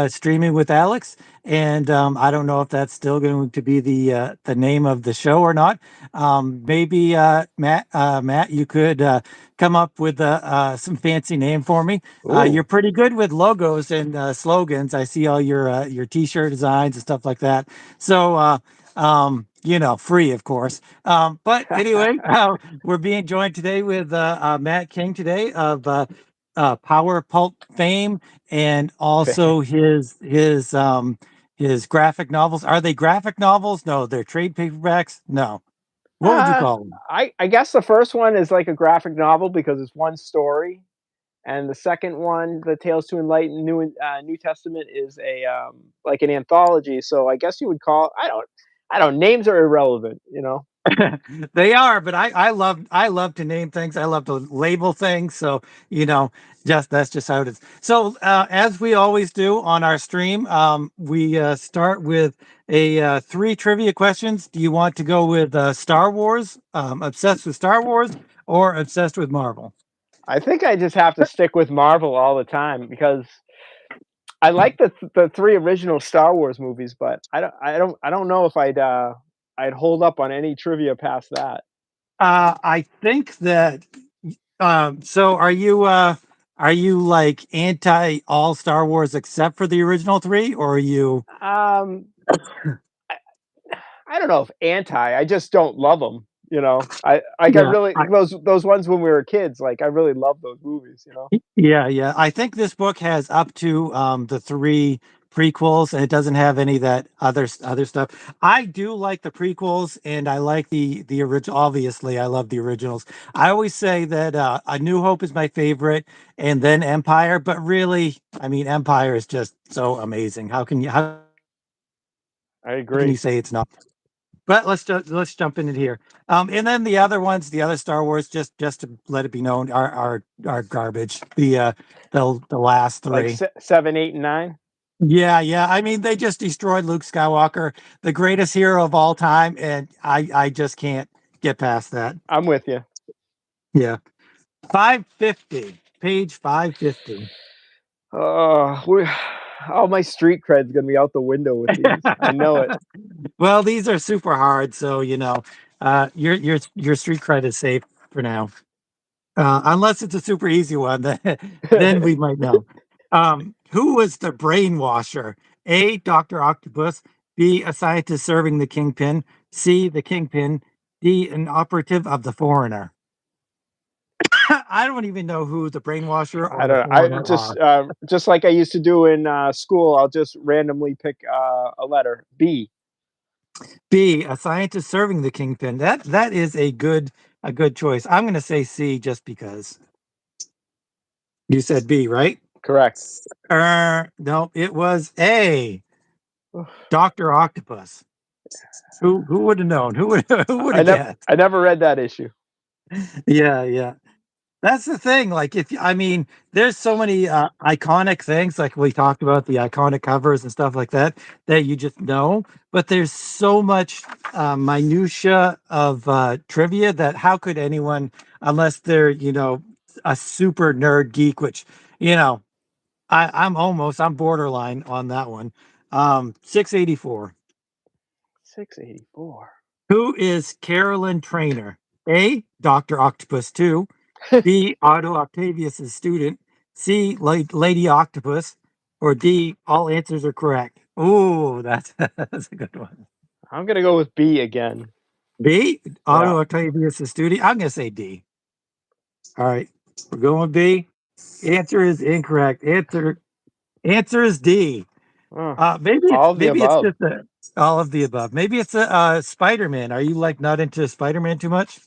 Streaming with Alex, and I don't know if that's still going to be the name of the show or not. Maybe Matt, you could come up with some fancy name for me. You're Ooh. pretty good with logos and slogans. I see all your T-shirt designs and stuff like that. So. Free, of course. But anyway, we're being joined today with Matt King today of Power Pulp fame and also his graphic novels. Are they graphic novels? No, they're trade paperbacks. No. What would you Uh, call them? I guess the first one is like a graphic novel because it's one story, and the second one, the Tales to Enlighten New Testament, is a like an anthology. So I guess you would call I don't names are irrelevant, you know. They are, but I love to name things. I love to label things. So you know, just that's just how it is. So as we always do on our stream, we start with a three trivia questions. Do you want to go with Star Wars, obsessed with Star Wars, or obsessed with Marvel? I think I just have to stick with Marvel all the time because I like the three original Star Wars movies, but I don't know if I'd hold up on any trivia past that. I think that. So are you like anti all Star Wars except for the original three, or are you? Um, I I don't know if anti, I just don't love them. You know? I Yeah, really those ones when we were kids, like, I really love those movies, you know? yeah, yeah. I think this book has up to the three prequels, and it doesn't have any of that other stuff. I do like the prequels, and I like the original. Obviously, I love the originals. I always say that A New Hope is my favorite, and then Empire. But really, I mean, Empire is just so amazing. I How can you agree. say it's not? But let's jump in it here. And then the other ones, the other Star Wars, just to let it be known, are garbage. The last Like, three. 7, 8, and 9? Yeah, yeah. I mean, they just destroyed Luke Skywalker, the greatest hero of all time, and I just can't get past that. I'm with you. Yeah. 550, page 550. We all my street cred's gonna be out the window with these. I know it. Well, these are super hard, so your street cred is safe for now. Unless it's a super easy one, then we might know. Who was the brainwasher? A, Dr. Octopus, B, a scientist serving the Kingpin, C, the Kingpin, D, an operative of the Foreigner. I don't even know who the brainwasher I or the don't I Foreigner are. just like I used to do in, school, I'll just randomly pick, a letter. B. B, a scientist serving the Kingpin. That is a good choice. I'm gonna say C just because. You said B, right? Correct. No, it was A, Dr. Octopus. Who would have known? Who would I have never guessed? I never read that issue. Yeah, yeah. That's the thing. Like, I mean, there's so many iconic things, like we talked about the iconic covers and stuff like that, that you just know. But there's so much minutia of trivia that how could anyone, unless they're a super nerd geek, which you know I'm borderline on that one. 684. 684. Who is Carolyn Trainer? A, Dr. Octopus 2, B, Otto Octavius's student, C, Lady Octopus, or D, all answers are correct. Ooh, that's that's a good one. I'm gonna go with B again. B, Yeah. Otto Octavius's student. I'm gonna say D. All right, we're going with B. Answer is incorrect. Answer is D. Uh, Maybe it's all of the maybe it's above. just all of the above. Maybe it's a Spider-Man. Are you like not into Spider-Man too much?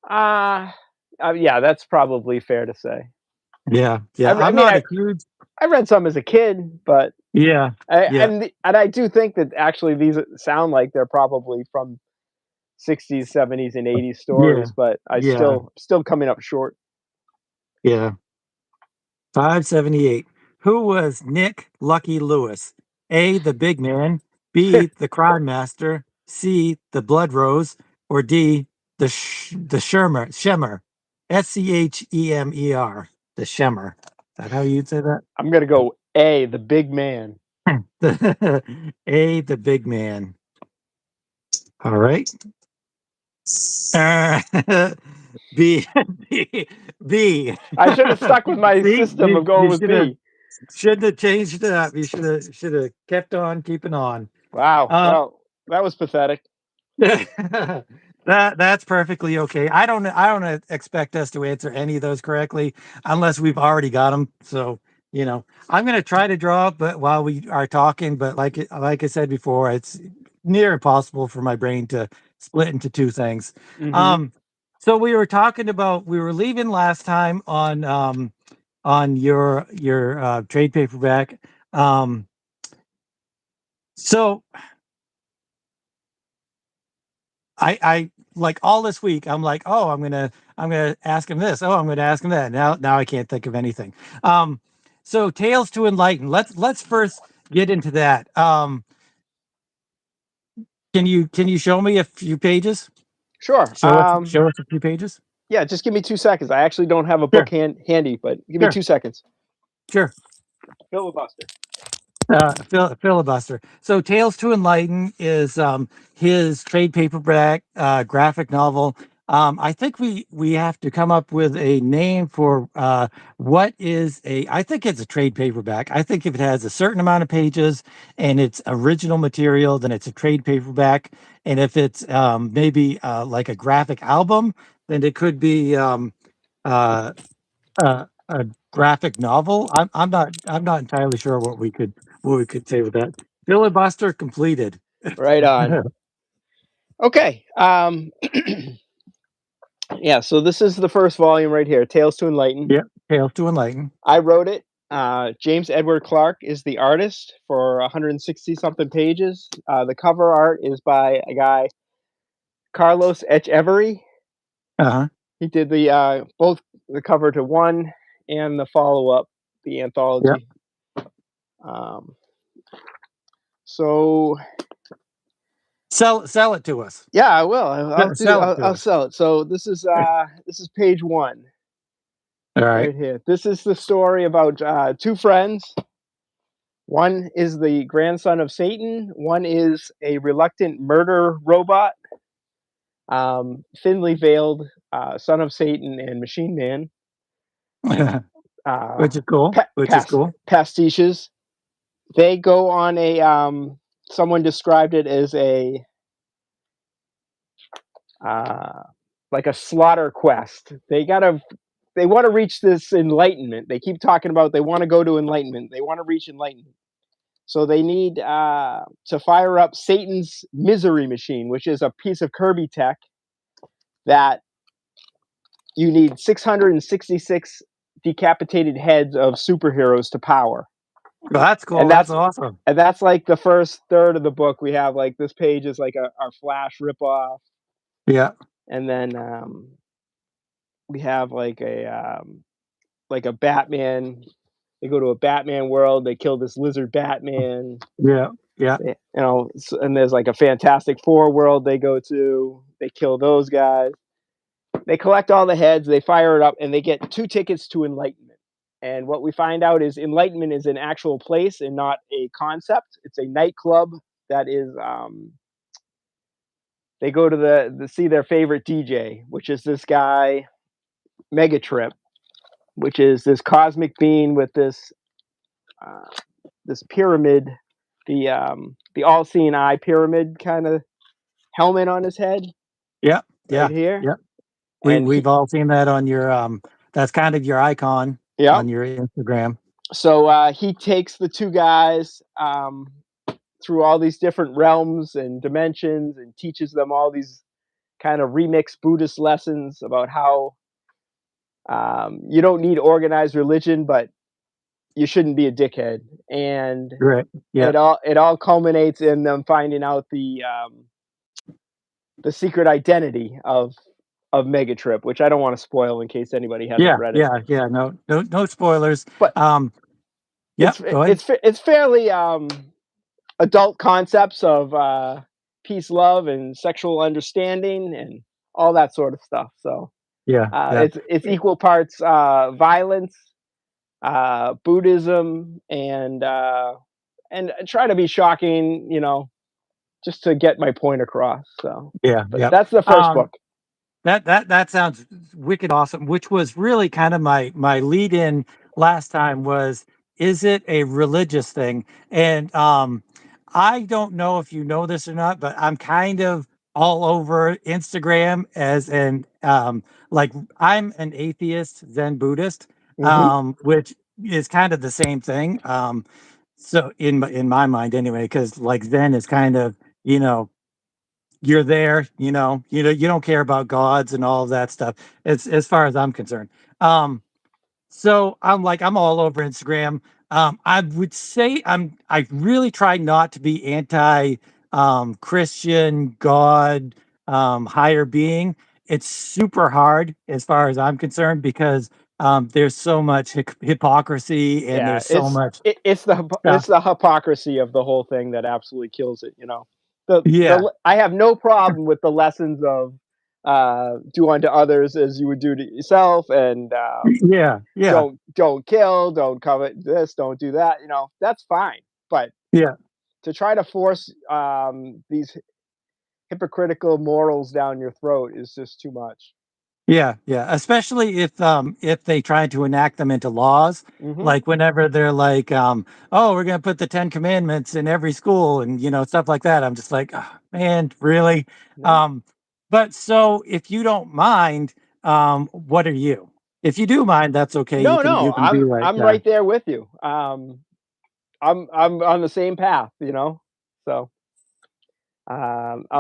Uh, yeah, that's probably fair to say. Yeah, I yeah. re I I'm mean, not I a huge. I read some as a kid, but Yeah, I yeah, and I do think that actually these sound like they're probably from 60s, 70s, and 80s yeah, stories, but I yeah, still coming up short. yeah. 578. Who was Nick Lucky Lewis? A, the big man, B, the crime master, C, the blood rose, or D, the Shemmer. Schemer. The Shemmer. Is that how you'd say that? I'm gonna go A, the big man. The big man. All right. Uh, B, B, B. I should have stuck with my See, system of going you with should have B. shouldn't have changed it up. You should have kept on keeping on. Wow. Uh, Well, that was pathetic. that's perfectly okay. I don't expect us to answer any of those correctly unless we've already got them. So, I'm going to try to draw, but while we are talking, but like I said before, it's near impossible for my brain to split into two things. Hmm. Um, so we were leaving last time on your trade paperback. Um, so I like all this week, I'm like, oh, I'm gonna ask him this. Oh, I'm gonna ask him that. Now I can't think of anything. Um, so Tales to Enlighten. Let's first get into that. Can you show me a few pages? Sure. Show us a few pages. Yeah, just give me 2 seconds. I actually don't have a book Sure, handy, but give me sure, 2 seconds. sure. Filibuster. Filibuster. So, Tales to Enlighten is his trade paperback graphic novel. I think we have to come up with a name for what is a. I think it's a trade paperback. I think if it has a certain amount of pages and it's original material, then it's a trade paperback. And if it's maybe like a graphic album, then it could be uh, a graphic novel. I'm not entirely sure what we could say with that. Filibuster completed. Right on. Okay. Yeah, so this is the first volume right here, Tales to Enlighten. Yeah, Tales to Enlighten. I wrote it. James Edward Clark is the artist for 160 something pages. The cover art is by a guy, Carlos Echeverry. Uh-huh. He did the both the cover to one and the follow up, the Yeah. anthology. Um, so Sell it to us. yeah, I will. I'll do. Sell it to I'll us. sell it. So this is page one All right. right here. This is the story about two friends. One is the grandson of Satan. One is a reluctant murder robot. Thinly veiled son of Satan and Machine Man. Uh, Which is cool. Which is cool. pastiches. They go on a. Someone described it as a uh, like a slaughter quest. They want to reach this enlightenment. They keep talking about they want to go to enlightenment. They want to reach enlightenment. So they need to fire up Satan's misery machine, which is a piece of Kirby tech that you need 666 decapitated heads of superheroes to power. Well, that's cool. And That's awesome. that's like the first third of the book. We have like this page is like our Flash ripoff, Yeah. and then we have like a Batman. They go to a Batman world. They kill this lizard Batman. Yeah. Yeah. And there's like a Fantastic Four world they go to. They kill those guys. They collect all the heads. They fire it up, and they get 2 tickets to enlightenment. And what we find out is enlightenment is an actual place and not a concept. It's a nightclub that is. They go to the see their favorite DJ, which is this guy Megatrip, which is this cosmic being with uh, this pyramid, the all seeing eye pyramid kind of helmet on his head Yeah. right Yeah. here. Yeah. And We've all seen that on your that's kind of your icon yeah, on your Instagram. so he takes the two guys through all these different realms and dimensions and teaches them all these kind of remixed Buddhist lessons about how you don't need organized religion, but you shouldn't be a dickhead. And Right. Yeah. it all culminates in them finding out the secret identity of Megatrip, which I don't want to spoil in case anybody hasn't Yeah. read it. Yeah. Yeah. No spoilers. But Yeah, go ahead. it's fairly adult concepts of peace, love, and sexual understanding, and all that sort of stuff. So Yeah. Yeah. it's equal parts violence, Buddhism, and and try to be shocking, just to get my point across. So, Yeah, but yep. that's the first Um, book. that sounds wicked awesome, which was really kind of my lead in last time was, is it a religious thing? And I don't know if you know this or not, but I'm kind of all over Instagram as an like I'm an atheist Zen Buddhist, Hmm. which is kind of the same thing. So in my mind anyway, because like Zen is kind of, you know, you're there, you don't care about gods and all of that stuff. It's as far as I'm concerned. Um, so I'm like, I'm all over Instagram. I would say I really try not to be anti Christian, God, higher being. It's super hard as far as I'm concerned because there's so much hypocrisy and Yeah, there's so much it's stuff. the hypocrisy of the whole thing that absolutely kills it. Yeah, I have no problem with the lessons of do unto others as you would do to yourself, and yeah, yeah, don't kill, don't covet this, don't do that. That's fine, but yeah. to try to force these hypocritical morals down your throat is just too much. Yeah, yeah, especially if they try to enact them into laws, Hmm. like whenever they're like, "Oh, we're gonna put the 10 commandments in every school," and, stuff like that. I'm just like, "Oh, man, really?" No, Um, but so if you don't mind, what are you? If you do mind, that's okay. You no, can no. you can be like, I'm right there with you. I'm on the same path. So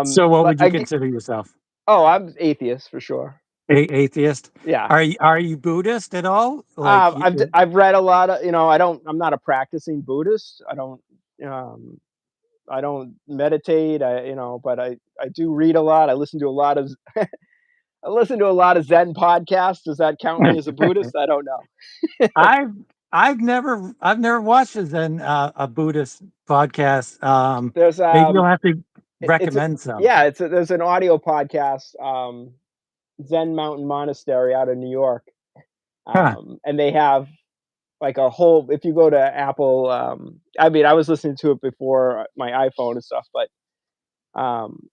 so what like would you consider yourself? I'm atheist for sure. Atheist? Yeah. Are you Buddhist at all? Like, I've read a lot of, I'm not a practicing Buddhist. Um I don't meditate. But I do read a lot. I listen to a lot of Zen podcasts. Does that count me as a Buddhist? I don't know. I've I've never watched a Buddhist podcast. There's Maybe you'll have to it's a recommend some. yeah, there's an audio podcast, Zen Mountain Monastery out of New York. Huh. And they have like a whole, if you go to Apple, I mean, I was listening to it before my iPhone and stuff, but um,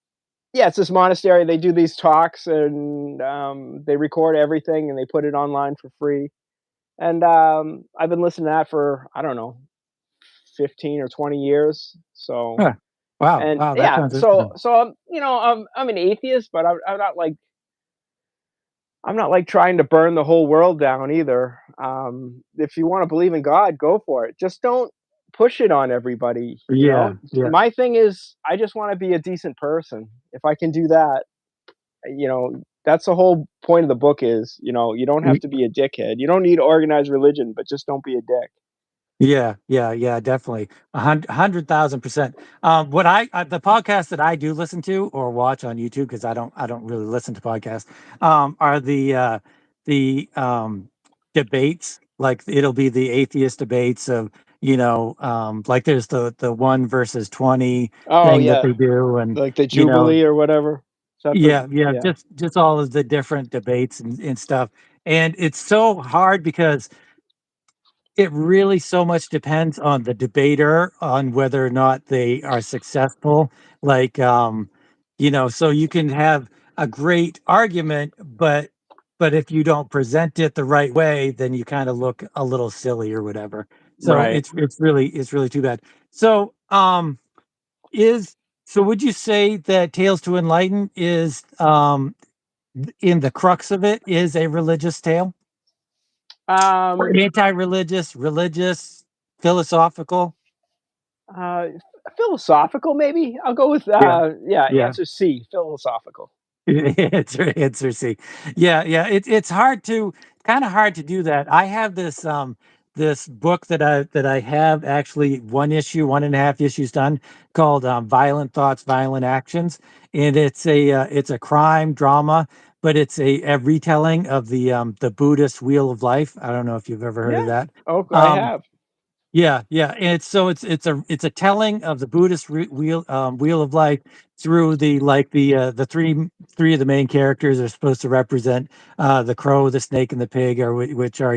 yeah, it's this monastery. They do these talks, and they record everything and they put it online for free. And I've been listening to that for, I don't know, 15 or 20 years. So, Huh. Wow. and Wow. That yeah, sounds so interesting. I'm an atheist, but I'm not like trying to burn the whole world down either. If you want to believe in God, go for it. Just don't push it on everybody. Yeah. Yeah. My thing is, I just want to be a decent person. If I can do that, that's the whole point of the book is, you don't have y- to be a dickhead. You don't need organized religion, but just don't be a dick. Yeah. Yeah. Yeah. Definitely. 100,000%. The podcast that I do listen to or watch on YouTube, because I don't really listen to podcasts, are the debates. Like it'll be the atheist debates of, like there's the 1 versus 20 Oh thing that yeah, they do, and like the you know, Jubilee or whatever. Is that the yeah, yeah, yeah. just all of the different debates and stuff. And it's so hard because it really so much depends on the debater on whether or not they are successful. Like, so you can have a great argument, but if you don't present it the right way, then you kind of look a little silly or whatever. So Right. it's really too bad. So is so would you say that Tales to Enlighten is in the crux of it is a religious tale? Or Um, anti-religious, religious, philosophical? uh, Philosophical, maybe. I'll go with Yeah, yeah. yeah. Answer C, philosophical. Answer C. Yeah, yeah. It's hard to kind of hard to do that. I have this book that I have actually one and a half issues done called Violent Thoughts, Violent Actions. And it's a crime drama, but it's a retelling of the Buddhist Wheel of Life. I don't know if you've ever heard of Yeah. that. Oh, I Um, have. Yeah, yeah, and it's a telling of the Buddhist wheel of life through the 3 of the main characters are supposed to represent, the crow, the snake, and the pig, or which are,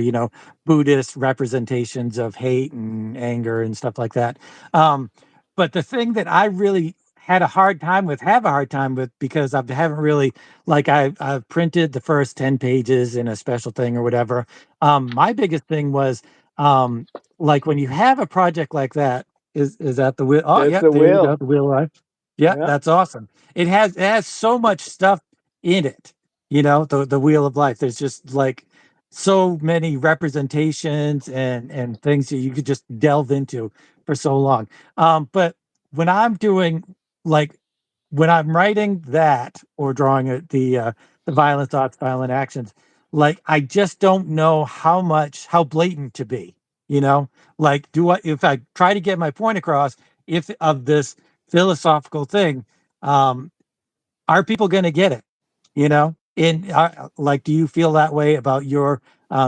Buddhist representations of hate and anger and stuff like that. But the thing that I really have a hard time with, because I haven't really, I've printed the first 10 pages in a special thing or whatever. My biggest thing was, um like, when you have a project like that, is that the wheel? Oh, That's yeah, the there you go, wheel. the wheel life. Yeah, Yeah. that's awesome. It has so much stuff in it, the wheel of life. There's just, like, so many representations and things that you could just delve into for so long. But when I'm doing, like, when I'm writing that or drawing the violent thoughts, violent actions, like, I just don't know how blatant to be, you know? Like, if I try to get my point across, if of this philosophical thing, um, are people gonna get it, like, do you feel that way about your,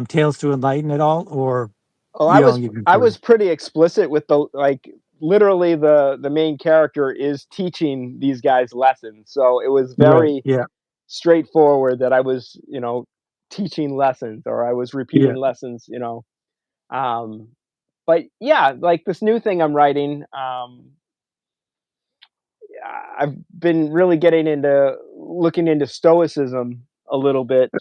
Tales to Enlighten at all? Or, Oh, you can I sort of. was pretty explicit with literally the main character is teaching these guys lessons, so it was Right, very yeah, straightforward that I was, teaching lessons or I was repeating yeah. lessons, um, but yeah, like this new thing I'm writing, I've been really getting into looking into stoicism a little bit,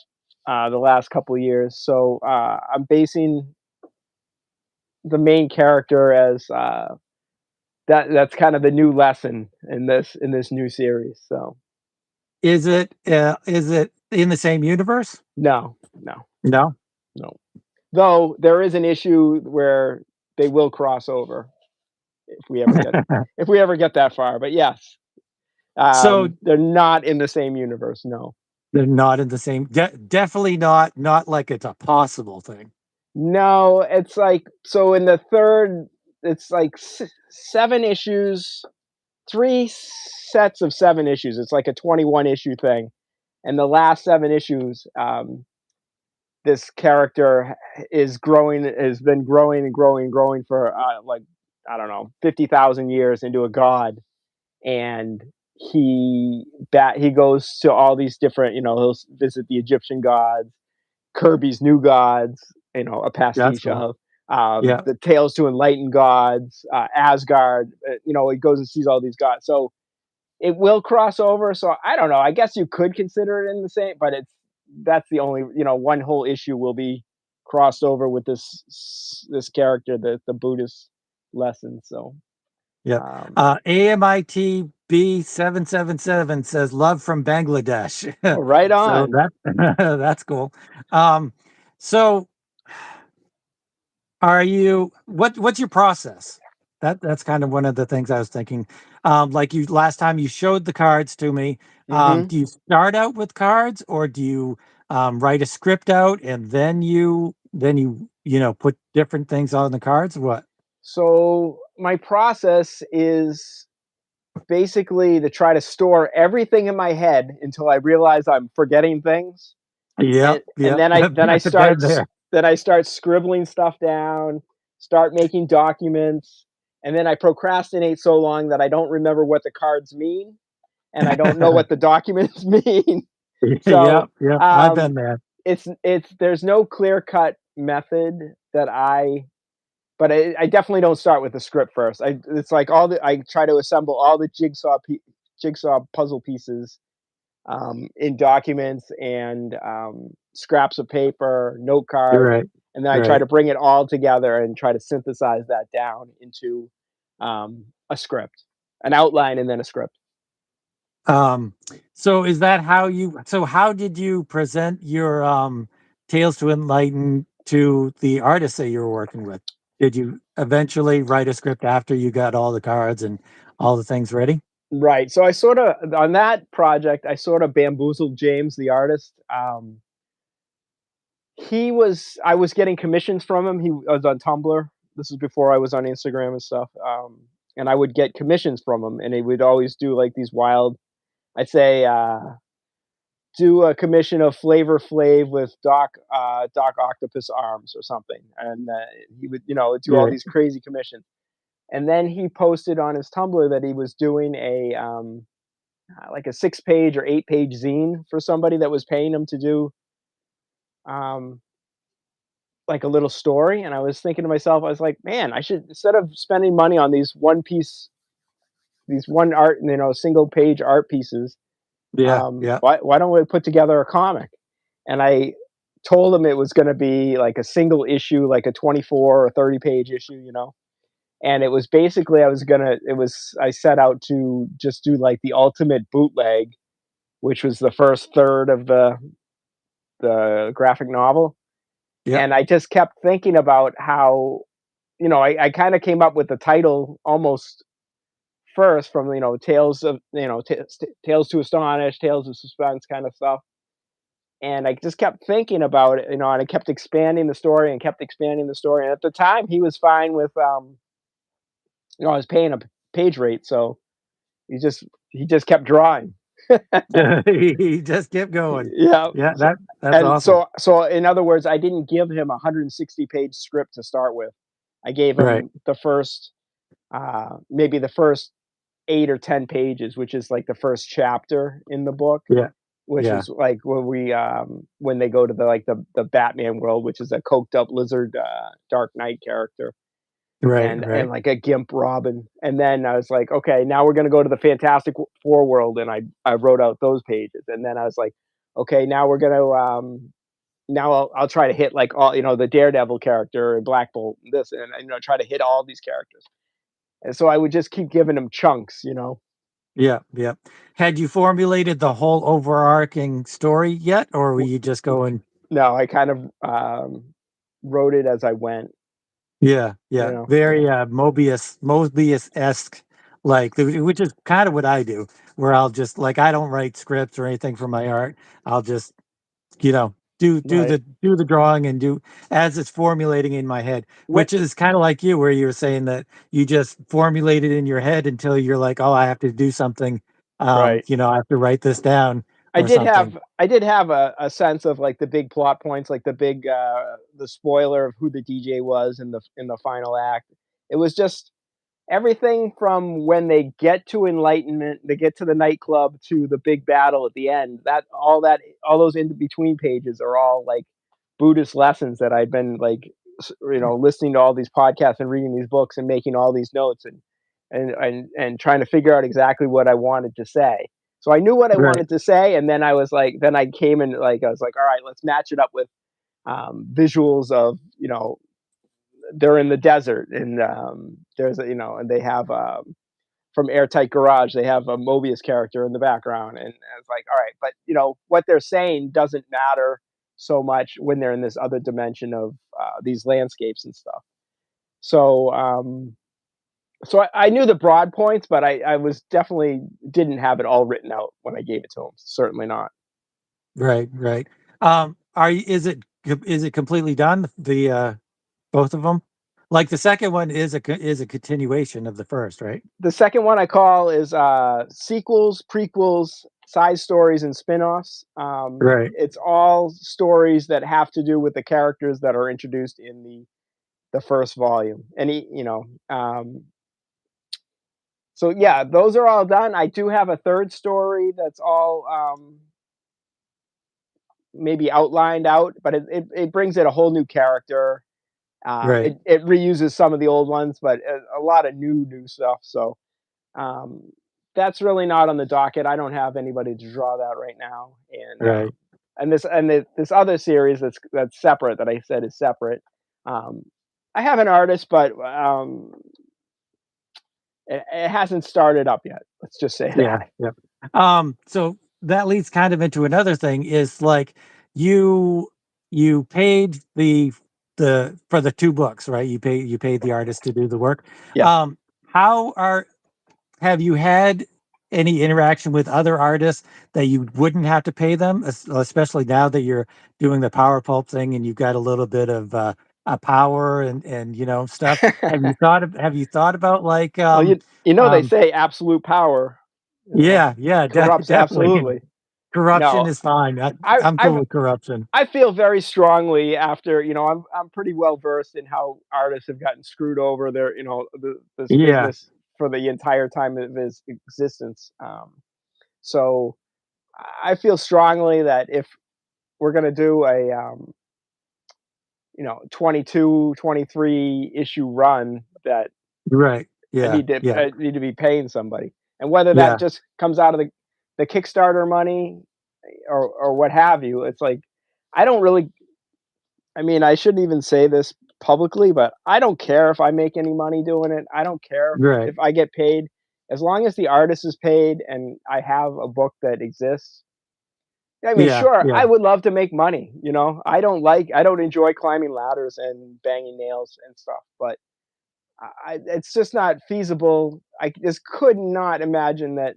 the last couple of years. So I'm basing the main character as that's kind of the new lesson in this new series. So Is it in the same universe? no, no, No? no. Though there is an issue where they will cross over if we ever get if we ever get that far. But yes, So, they're not in the same universe. No. they're not in the same, definitely not like it's a possible thing. No, it's like so in the 3rd, it's like 7 issues, 3 sets of 7 issues. It's like a 21 issue thing, and the last 7 issues, this character is growing has been growing and growing and growing for, I don't know, 50,000 years into a god, and he goes to all these different, he'll visit the Egyptian gods, Kirby's New Gods, a That's pastiche cool. of Yeah. the Tales to Enlighten gods, Asgard. He goes and sees all these gods, so it will cross over. So I don't know. I guess you could consider it in the same, but that's the only one whole issue will be crossed over with this character, the Buddhist lesson. So Yeah. um, AMIT B777 says love from Bangladesh. oh, right So on. that's cool. Um, so what's your process? That's kind of one of the things I was thinking. Like, you last time you showed the cards to me. Hmm. Do you start out with cards, or do you, write a script out and then you put different things on the cards? What? So my process is basically to try to store everything in my head until I realize I'm forgetting things, Yep, and yep. I've been there. then I start scribbling stuff down, start making documents, and then I procrastinate so long that I don't remember what the cards mean, and I don't know what the documents mean. So Yep, yep, I've um, been there. it's there's no clear cut method that but I definitely don't start with the script first. It's like I try to assemble all the jigsaw puzzle pieces, in documents and scraps of paper, note You're cards, right, and then I try right. to bring it all together and try to synthesize that down into a script, an outline, and then a script. Um, so how did you present your, Tales to Enlighten to the artists that you were working with? Did you eventually write a script after you got all the cards and all the things ready? Right. So I sort of on that project, I sort of bamboozled James, the artist. I was getting commissions from him. He was on Tumblr. This is before I was on Instagram and stuff. And I would get commissions from him, and he would always do like these wild. I say do a commission of Flavor Flav with Doc Octopus arms or something, and he would, do all Right. these crazy commissions. And then he posted on his Tumblr that he was doing like a 6-page or 8-page zine for somebody that was paying him to do um, like a little story. And I was thinking to myself, I was like, man, I should, instead of spending money on these one art, single page art pieces, Yeah, yeah. why don't we put together a comic? And I told him it was going to be like a single issue, like a 24 or 30-page issue, and it was basically I set out to just do like the ultimate bootleg, which was the first third of the graphic novel. Yep. And I just kept thinking about how, I kind of came up with the title almost first from, Tales of, Tales to Astonish, Tales of Suspense kind of stuff. And I just kept thinking about it, and I kept expanding the story and kept expanding the story. And at the time, he was fine with, I was paying a page rate, so he just kept drawing. He just kept going. Yeah. Yeah, So, that's and awesome. so in other words, I didn't give him a 160-page script to start with. I gave Right. him the first, maybe the first 8 or 10 pages, which is like the first chapter in the book, Yeah. which Yeah. was like when they go to the Batman world, which is a coked up lizard, Dark Knight character, Right, and right. like a gimp Robin. And then I was like, okay, now we're gonna go to the Fantastic Four world, and I wrote out those pages. And then I was like, okay, now we're gonna now I'll try to hit like all, the Daredevil character and Black Bolt and this, and try to hit all these characters. And so I would just keep giving them chunks. Yeah, yeah. Had you formulated the whole overarching story yet, or were W- you just going? No, I kind of wrote it as I went. Yeah, You yeah. know, Very Mobius-esque, like which is kind of what I do, where I'll just like I don't write scripts or anything for my art. I'll just do right? the drawing and do as it's formulating in my head, What? which is kind of like you, where you were saying that you just formulate it in your head until you're like, oh, I have to do something. Right. I have to write this down or something. I did have a sense of like the big plot points, like the spoiler of who the DJ was in the final act. It was just everything from when they get to enlightenment, they get to the nightclub to the big battle at the end. All those in between pages are all like Buddhist lessons that I've been like, listening to all these podcasts and reading these books and making all these notes and trying to figure out exactly what I wanted to say. So I knew what I Right. wanted to say, and then I was like, then I came and like I was like, all right, let's match it up with visuals of, they're in the desert, and and they have from Airtight Garage, they have a Mobius character in the background, and it's like, all right, but what they're saying doesn't matter so much when they're in this other dimension of these landscapes and stuff. So, I knew the broad points, but I was definitely didn't have it all written out when I gave it to him. Certainly not. Right, right. Are you is it completely done, both of them? Like, the second one is a continuation of the first, right? The second one I call is sequels, prequels, side stories, and spin-offs. Right. It's all stories that have to do with the characters that are introduced in the first volume. And so yeah, those are all done. I do have a third story that's all maybe outlined out, but it brings in a whole new character. Right. It reuses some of the old ones, but a lot of new stuff. So um, that's really not on the docket. I don't have anybody to draw that right now, Right. this other series that's separate, that I said is separate. Um, I have an artist, but it hasn't started up yet. Let's just say Yeah, that. yeah. So that leads kind of into another thing is like you you paid the for the 2 books, right? You paid the artist to do the work. Yeah. Um, how are Have you had any interaction with other artists that you wouldn't have to pay them, especially now that you're doing the Power Pulp thing and you've got a little bit of power and stuff? Have you thought about like Well, they um say absolute power, yeah, yeah, corrupts definitely. absolutely. corruption No, is fine. I I'm cool I with corruption. I feel very strongly after, I'm pretty well versed in how artists have gotten screwed over their, this Yeah, business for the entire time of his existence. So I feel strongly that if we're gonna do a 22, 23 issue run, that right. Yeah, yeah, I need to be paying somebody, and whether that yeah, just comes out of the Kickstarter money or what have you. It's like I don't really I mean, I shouldn't even say this publicly, but I don't care if I make any money doing it. I don't care right. if I get paid. As long as the artist is paid and I have a book that exists. I mean, Yeah, sure, yeah, I would love to make money, I don't enjoy climbing ladders and banging nails and stuff, but it's just not feasible. I just could not imagine that,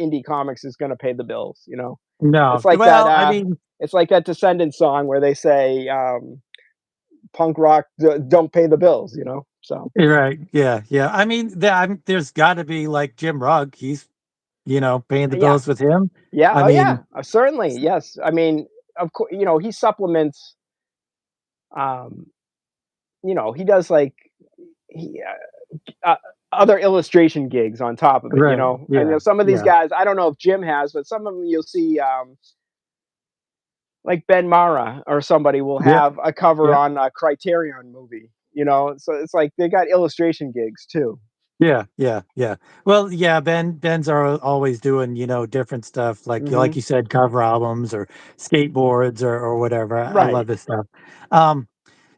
indie comics is gonna pay the bills, you know? no. It's like that, Well, I mean, it's like that Descendants song where they say, punk rock don't pay the bills, so you're right. Yeah, yeah. I mean, there's got to be like Jim Rugg. He's paying the yeah, bills with him. yeah, I oh yeah, mean, certainly, yes. I mean, of course, he supplements, um he does like he other illustration gigs on top of it, right. and Yeah, some of these yeah, guys, I don't know if Jim has, but some of them you'll see, like Ben Mara or somebody will yep, have a cover yep. on a Criterion movie, so it's like they got illustration gigs too. Yeah, yeah, yeah. Well, yeah, Ben's are always doing, different stuff like Hmm. you said, cover albums or skateboards or whatever. I Right. love this stuff. Um,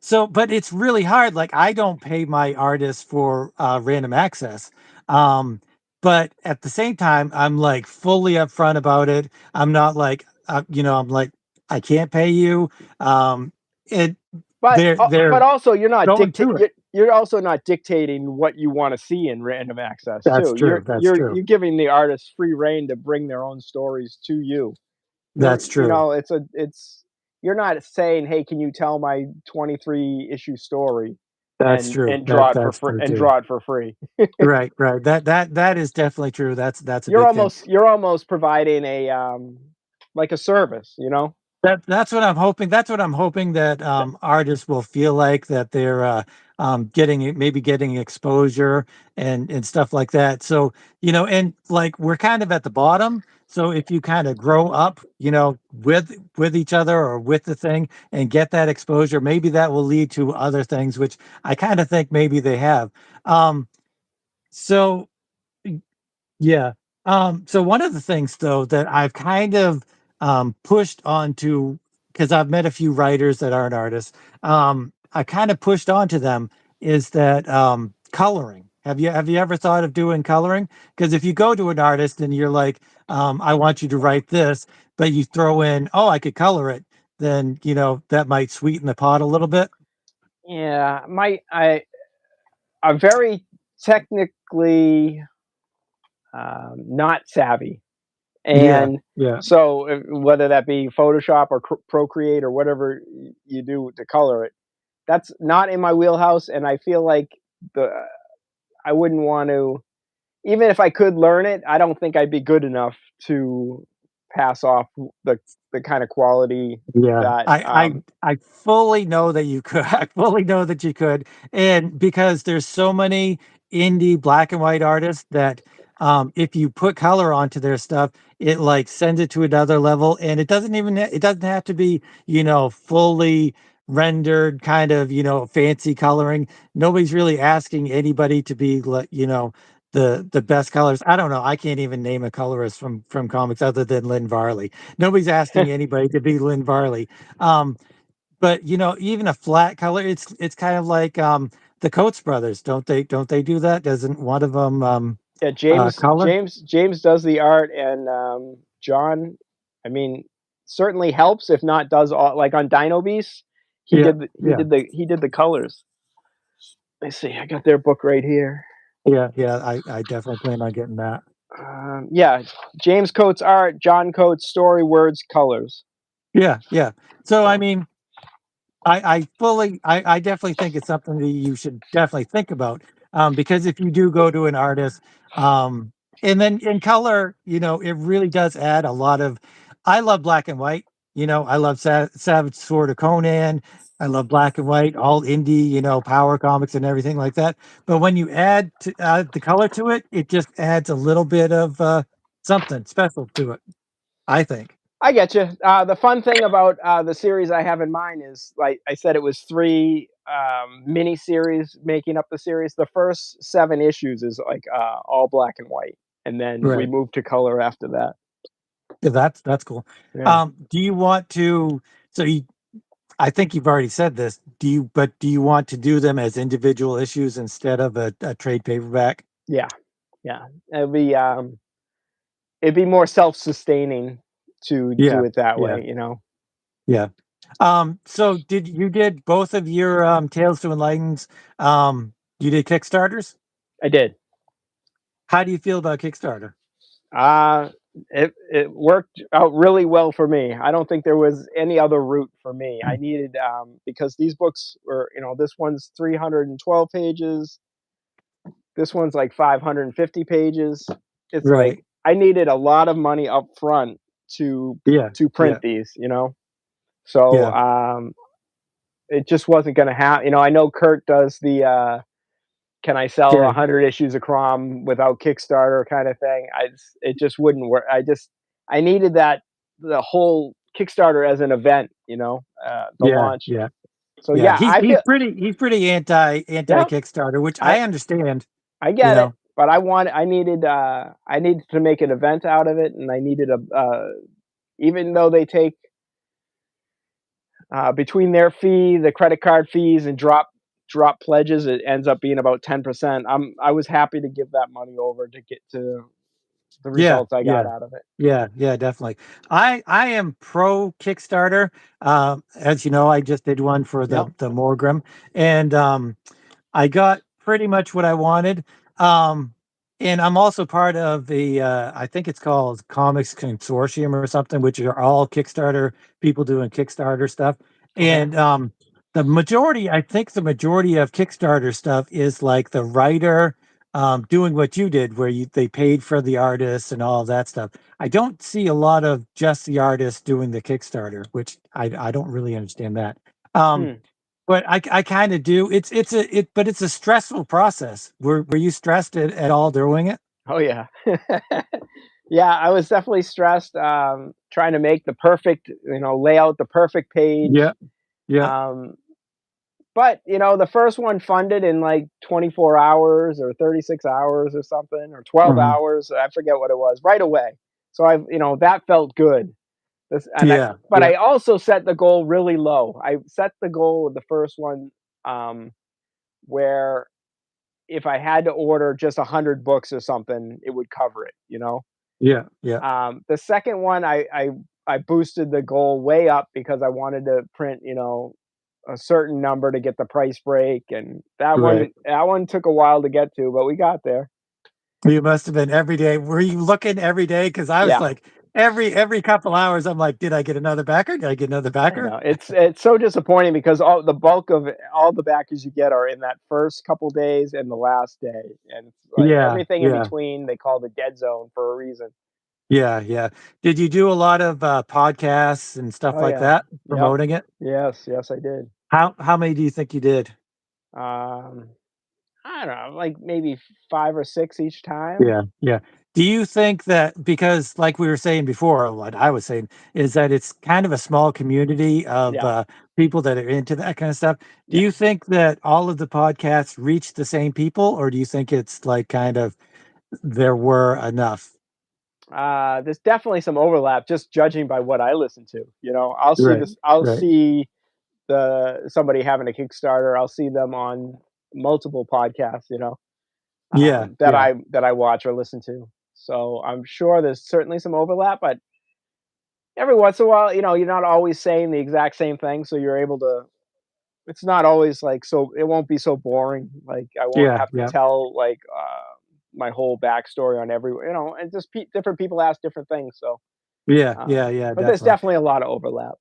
so but it's really hard. Like I don't pay my artists for random access. Um, but at the same time, I'm like fully upfront about it. I'm not like I'm like, I can't pay you. It But they're also going through it. you're also not dictating what you wanna see in random access That's too. true. That's true. You're giving the artist free rein to bring their own stories to you. That's true. It's you're not saying, "Hey, can you tell my 23 issue story That's true. and draw it for That's free true and too. draw it for free?" Right, right. That is definitely true. That's a big thing. You're almost providing like a service, That's what I'm hoping. That's what I'm hoping that artists will feel like that they're maybe getting exposure and stuff like that. So, and like we're kind of at the bottom. So if you kind of grow up, with each other or with the thing and get that exposure, maybe that will lead to other things, which I kind of think maybe they have. Um, so Yeah. So one of the things though that I've kind of pushed onto, because I've met a few writers that aren't artists, I kind of pushed onto them is that coloring. Have you ever thought of doing coloring? Because if you go to an artist and you're like, I want you to write this, but you throw in, oh, I could color it, then that might sweeten the pot a little bit. Yeah, I'm very technically, not savvy, Yeah, and yeah, so, whether that be Photoshop or Procreate or whatever you do to color it, that's not in my wheelhouse, and I feel like the I wouldn't want to, even if I could learn it, I don't think I'd be good enough to pass off the kind of quality yeah. that, I fully know that you could. I fully know that you could, and because there's so many indie black and white artists that if you put color onto their stuff, it like sends it to another level, and it doesn't have to be fully rendered kind of fancy coloring. Nobody's really asking anybody to be like the best colors. I don't know. I can't even name a colorist from comics other than Lynn Varley. Nobody's asking anybody to be Lynn Varley. Um, but even a flat color, it's kind of like the Coates brothers. Don't they do that? Doesn't one of them yeah, color? James does the art, and, John, I mean, certainly helps, if not does all, like, on Dino Beast, Yeah, yeah, he did the colors. Let's see, I got their book right here. yeah, yeah. I definitely plan on getting that. Yeah, James Coates art, John Coates story, words, colors. Yeah, yeah. So I So, mean, I definitely think it's something that you should definitely think about because if you do go to an artist, And then in color, it really does add a lot of. I love black and white. I love Savage Sword of Conan. I love black and white, all indie, power comics and everything like that. But when you add the color to it, it just adds a little bit of something special to it, I think. I get you. The fun thing about the series I have in mind is, like I said, it was three mini series making up the series. The first 7 issues is like all black and white, and then we Right. moved to color after that. Yeah, that's cool. Yeah, Do you want to? So I think you've already said this. Do you want to do them as individual issues instead of a trade paperback? yeah, yeah. It'd be more self-sustaining to Yeah, do it that yeah, way. You know, yeah. So did both of your Tales to Enlightens, you did Kickstarters? I did. How do you feel about Kickstarter? Uh, it worked out really well for me. I don't think there was any other route for me. I needed, because these books were, this one's 312 pages. This one's like 550 pages. It's like Right. I needed a lot of money up front to Yeah, to print yeah, these. So, yeah, it just wasn't gonna happen. I know Kurt does the, can I sell yeah, 100 issues of Crom without Kickstarter kind of thing. It just wouldn't work. I needed that, the whole Kickstarter as an event, the yeah, launch. yeah. So Yeah, yeah, he's I he's feel pretty he's pretty anti yeah, Kickstarter, which I I understand, I you get it, know. but I needed to make an event out of it, and I needed even though they take, between their fee, the credit card fees, and drop pledges, it ends up being about 10%. I was happy to give that money over to get to the Yeah, results I got yeah. out of it. Yeah, yeah, definitely. I am pro Kickstarter. As you know, I just did one for Yep. the Morgrim, and I got pretty much what I wanted. Um, and I'm also part of the I think it's called Comics Consortium or something, which are all Kickstarter people doing Kickstarter stuff. Okay. And I think the majority of Kickstarter stuff is like the writer doing what you did, where they paid for the artists and all of that stuff. I don't see a lot of just the artist doing the Kickstarter, which I don't really understand that. Um, Hmm. but I kinda do. But it's a stressful process. Were you stressed at all doing it? Oh, yeah. Yeah, I was definitely stressed, trying to make the perfect, lay out the perfect page. Yeah, yeah, Um, but, the first one funded in like 24 hours or 36 hours or something, or 12 mhm, hours. I forget what it was, right away. So that felt good. This, and I, yeah, but yeah, I also set the goal really low. I set the goal of the first one, um, where if I had to order just 100 books or something, it would cover it. yeah, yeah, The second one, I boosted the goal way up because I wanted to print, a certain number to get the price break, and right. that one took a while to get to, but we got there. You must have been every day. Were you looking every day? Because I was Yeah, like, every couple hours, I'm like, "Did I get another backer? Did I get another I backer?" know it's so disappointing because all the backers you get are in that first couple days and the last day, and it's like Yeah, everything in yeah, between they call the dead zone for a reason. yeah, yeah. Did you do a lot of, podcasts and stuff Oh like yeah, that, yep, promoting it? yes, I did. How many do you think you did? Um, I don't know, like maybe 5 or 6 each time. Yeah, yeah. Do you think that because like we were saying before, what I was saying is that it's kind of a small community of, Yeah, people that are into that kind of stuff. Do yeah. you think that all of the podcasts reach the same people, or do you think it's like kind of there were enough? There's definitely some overlap just judging by what I listen to. Right, I'll right. see the somebody having a Kickstarter. I'll see them on multiple podcasts, Yeah, that yeah, I watch or listen to. So I'm sure there's certainly some overlap, but every once in a while, you're not always saying the exact same thing, so you're able to. It's not always like so. It won't be so boring. Like I won't yeah, have to yeah, tell like my whole backstory on every, and just different people ask different things. So, yeah, yeah, yeah, but there's definitely. definitely a lot of overlap.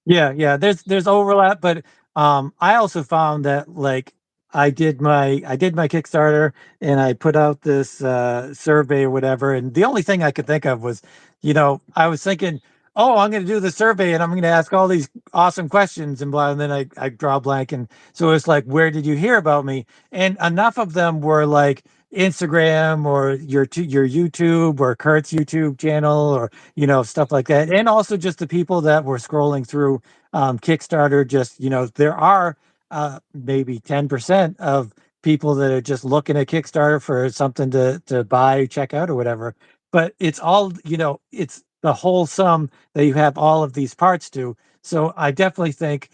Yeah, yeah, there's overlap, but, I also found that, like, I did my Kickstarter and I put out this survey or whatever. And the only thing I could think of was, I was thinking, oh, I'm going to do the survey and I'm going to ask all these awesome questions and blah. And then I draw a blank. And so it's like, where did you hear about me? And enough of them were like Instagram or your YouTube or Kurt's YouTube channel or, stuff like that. And also just the people that were scrolling through Kickstarter. Just, there are maybe 10% of people that are just looking at Kickstarter for something to buy, check out, or whatever. But it's all, it's the whole sum that you have all of these parts to. So I definitely think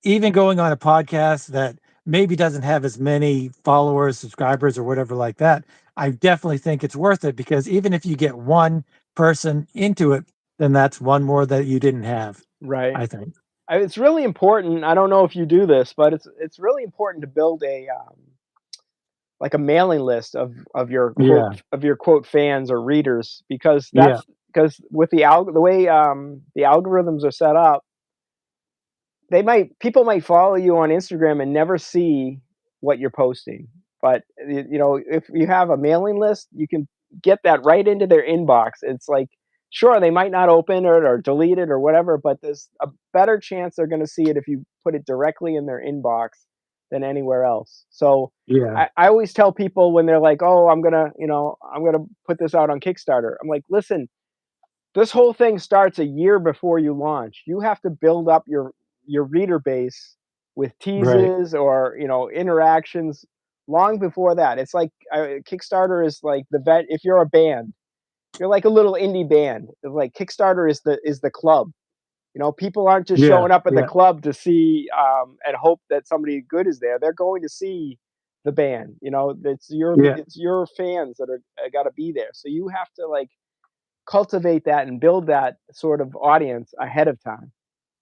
even going on a podcast that maybe doesn't have as many followers, subscribers, or whatever like that, I definitely think it's worth it because even if you get one person into it, then that's one more that you didn't have, Right. I think. It's really important. I don't know if you do this, but it's really important to build a like a mailing list Yeah. of your quote fans or readers because Yeah. because with the way the algorithms are set up, they might people might follow you on Instagram and never see what you're posting. But if you have a mailing list, you can get that right into their inbox. It's like sure they might not open it or delete it or whatever, but there's a better chance they're going to see it if you put it directly in their inbox than anywhere else. So Yeah. I always tell people when they're like, "Oh, I'm gonna put this out on Kickstarter." I'm like, "Listen, this whole thing starts a year before you launch. You have to build up your reader base with Right. teases or interactions long before that. It's like Kickstarter is like the vet. If you're a band, you're like a little indie band. It's like Kickstarter is the club. People aren't just Yeah. showing up at the Yeah. club to see and hope that somebody good is there. They're going to see the band. Yeah. It's your fans that are got to be there. So you have to like cultivate that and build that sort of audience ahead of time.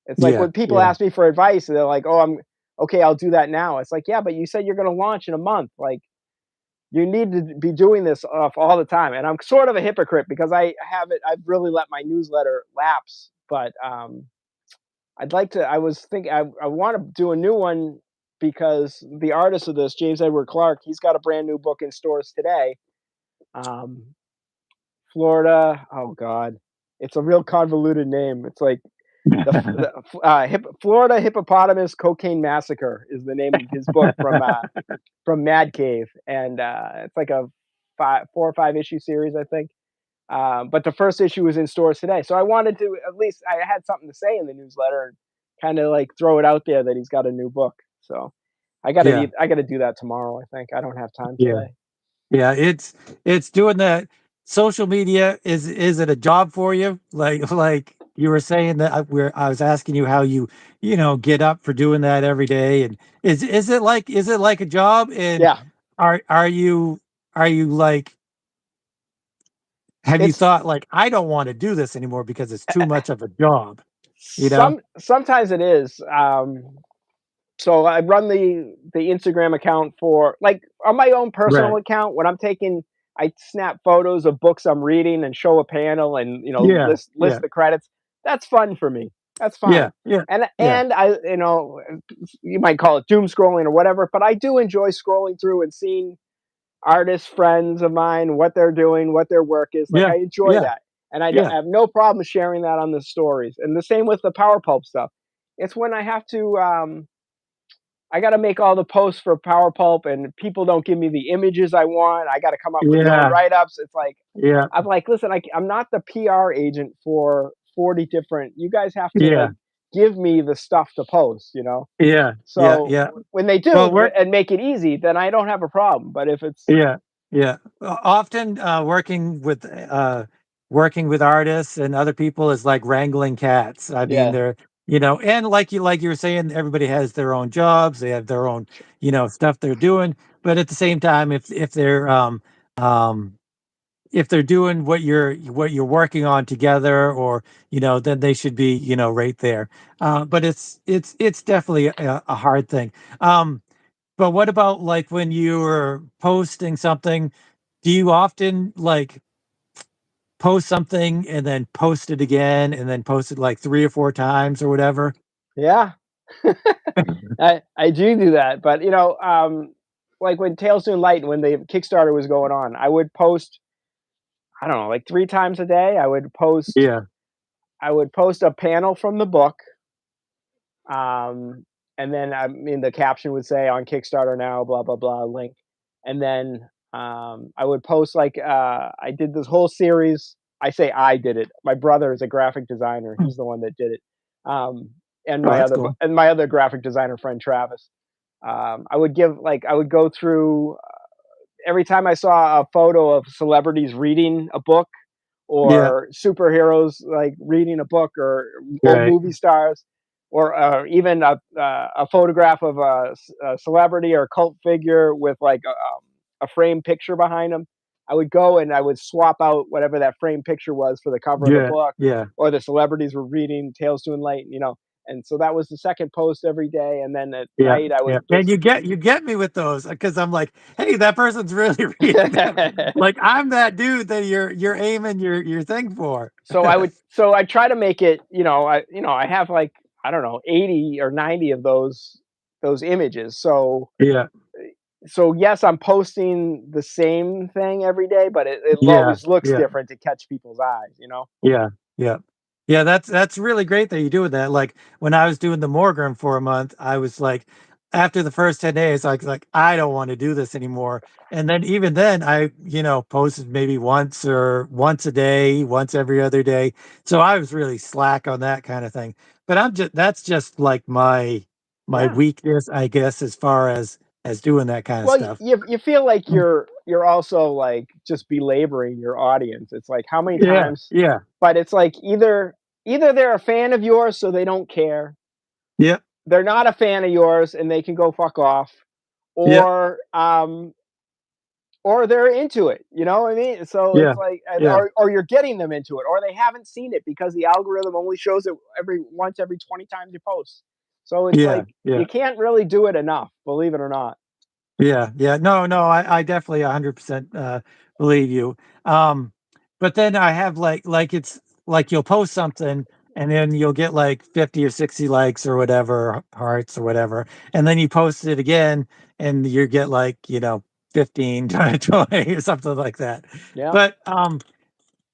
It's like Yeah. when people Yeah. ask me for advice, they're like, "Oh, I'm okay. I'll do that now." It's like, yeah, but you said you're going to launch in a month. Like, you need to be doing this all the time. And I'm sort of a hypocrite because I've really let my newsletter lapse. But I'd like to. I was thinking I want to do a new one because the artist of this, James Edward Clark, he's got a brand new book in stores today. Um, Florida. Oh God, it's a real convoluted name. It's like Florida Hippopotamus Cocaine Massacre is the name of his book from Mad Cave, and it's like a 4 or 5 issue series, I think. But the first issue was in stores today, so I wanted to at least I had something to say in the newsletter and kind of like throw it out there that he's got a new book. So Yeah. I gotta do that tomorrow. I think I don't have time Yeah. today. Yeah. It's doing that. Social media is it a job for you? Like you were saying that I was asking you how you get up for doing that every day, and is it like a job? And Yeah, are are you are you like have you it's thought like I don't want to do this anymore because it's too much of a job? You know? sometimes it is. So I run the Instagram account for like on my own personal Right. account when I snap photos of books I'm reading and show a panel and Yeah. list Yeah. the credits. That's fun for me. That's Yeah. fine. Yeah. Yeah. And I you might call it doom scrolling or whatever, but I do enjoy scrolling through and seeing artists, friends of mine, what they're doing, what their work is. Like Yeah. I enjoy Yeah. that. And I Yeah. have no problem sharing that on the stories. And the same with the Power Pulp stuff. It's when I have to I gotta make all the posts for Power Pulp, and people don't give me the images I want. I gotta come up with my own Yeah. write-ups. It's like Yeah. I'm like, listen, I'm not the PR agent for 40 different. You guys have to Yeah. like give me the stuff to post. Yeah. Yeah. So Yeah. when they Well, do we're and make it easy, then I don't have a problem. But if it's yeah, yeah. Often, working with artists and other people is like wrangling cats. I mean, yeah, they're and like you were saying, everybody has their own jobs, they have their own, stuff they're doing. But at the same time, um, if they're doing what you're working on together, or then they should be, right there. But it's definitely a hard thing. But what about like when you're posting something? Do you often like post something and then post it again and then post it like 3 or 4 times or whatever? yeah, I do that. But like when Tales to Enlighten, when the Kickstarter was going on, I would post, I don't know, like 3 times a day. Yeah. I would post a panel from the book, um, and then, I mean, the caption would say, "On Kickstarter now, blah, blah, blah, link." And then, I would post, like, I did this whole series. I say I did it. My brother is a graphic designer. Hmm. He's the one that did it. Um, Oh, that's cool. and my other graphic designer friend, Travis. I would go through every time I saw a photo of celebrities reading a book, Yeah. or superheroes like reading a book, or old Right. movie stars, or even a photograph of a celebrity or cult figure with like a framed picture behind them. I would go and I would swap out whatever that framed picture was for the cover of the Yeah. book, Yeah. or the celebrities were reading Tales to Enlighten, you know. And so that was the second post every day, and then at Yeah, night I yeah, would and just you get me with those because I'm like, "Hey, that person's really reading that." Like, I'm that dude that you're aiming your thing for. so I try to make it, I have like, I don't know, 80 or 90 of those images. Yeah, So yes, I'm posting the same thing every day, but it yeah, always looks yeah. different to catch people's eyes, you know? Yeah, yeah. Yeah, that's really great that you do that. Like, when I was doing the Morgram for a month, I was like after the first 10 days, I was like, "I don't wanna do this anymore." And then even then, I, posted maybe once a day, once every other day. So I was really slack on that kinda thing. But that's just like my Yeah. weakness, I guess, as far as doing that kinda Well, stuff. you feel like Mm. you're also like just belaboring your audience. It's like how many Yeah, times, yeah, but it's like either they're a fan of yours so they don't care, yep, they're not a fan of yours and they can go fuck off, yep, or they're into it, you know what I mean? So yeah, it's like, yeah, or you're getting them into it, or they haven't seen it because the algorithm only shows it every 20 times you post. So it's yeah, like yeah. you can't really do it enough, believe it or not. Yeah, yeah. No, no, I definitely 100%, believe you. Um, but then I have like it's like you'll post something and then you'll get like 50 or 60 likes or whatever, hearts or whatever, and then you post it again and you get like, 15, 20 or something like that. Yeah. But,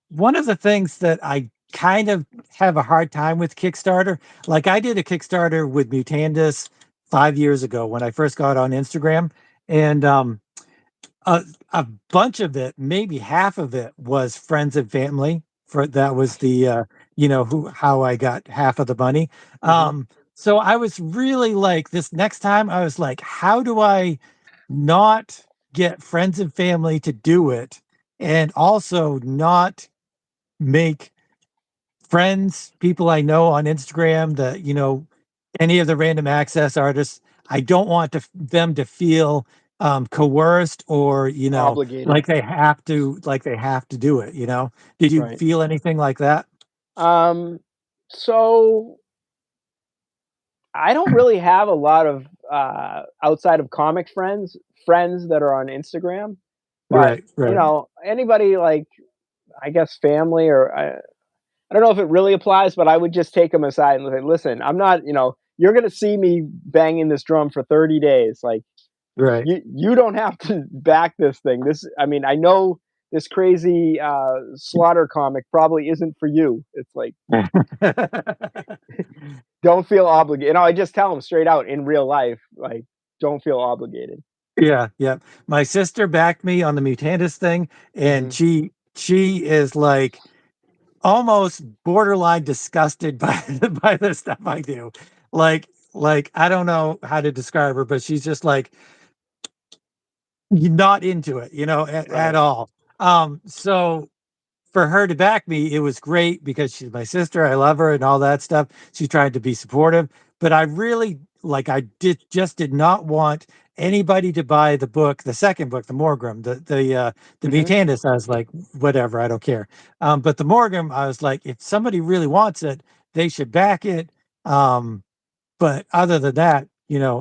one of the things that I kind of have a hard time with Kickstarter, like I did a Kickstarter with Mutandis 5 years ago when I first got on Instagram, and, a a bunch of it, maybe half of it was friends and family for that was the, who how I got half of the money. Hmm. So I was really like this next time I was like, "How do I not get friends and family to do it and also not make friends, people I know on Instagram that, any of the random access artists, I don't want them to feel coerced or, Obligated. like they have to do it, you know? Did you Right. feel anything like that? Um, so I don't really have a lot of outside of comic friends that are on Instagram, but Right, right. anybody like, I guess, family, or I don't know if it really applies, but I would just take them aside and say, "Listen, I'm not, you're gonna see me banging this drum for 30 days. Like, Right. you don't have to back this thing. I mean, I know this crazy slaughter comic probably isn't for you. It's like, don't feel obligated." I just tell them straight out in real life, like, don't feel obligated. Yeah, yeah. My sister backed me on the Mutandis thing, and Hmm. she is like almost borderline disgusted by by the stuff I do. Like I don't know how to describe her, but she's just like not into it, at Right. all. So for her to back me, it was great because she's my sister. I love her and all that stuff. She tried to be supportive, but I really I did not want anybody to buy the book, the second book, the Morgram, the Hmm. Mutandis. I was like, whatever, I don't care. But the Morgram, I was like, if somebody really wants it, they should back it. Um, but other than that,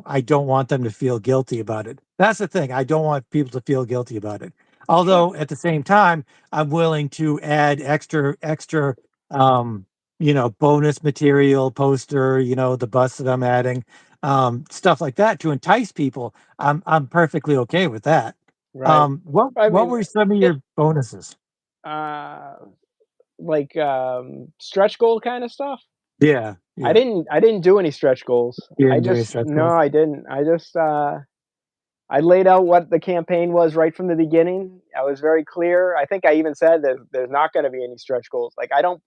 I don't want them to feel guilty about it. That's the thing. I don't want people to feel guilty about it. Sure. Although at the same time, I'm willing to add um, bonus material, poster, the bus that I'm adding. stuff like that to entice people, I'm perfectly okay with that. Right. I What mean, were some of it your bonuses? uh, like, stretch goal kinda stuff? Yeah, yeah. I didn't do any stretch goals. You I didn't do any just stretch no, goals? I didn't. I just, I laid out what the campaign was right from the beginning. I was very clear. I think I even said that there's not gonna be any stretch goals. Like, I don't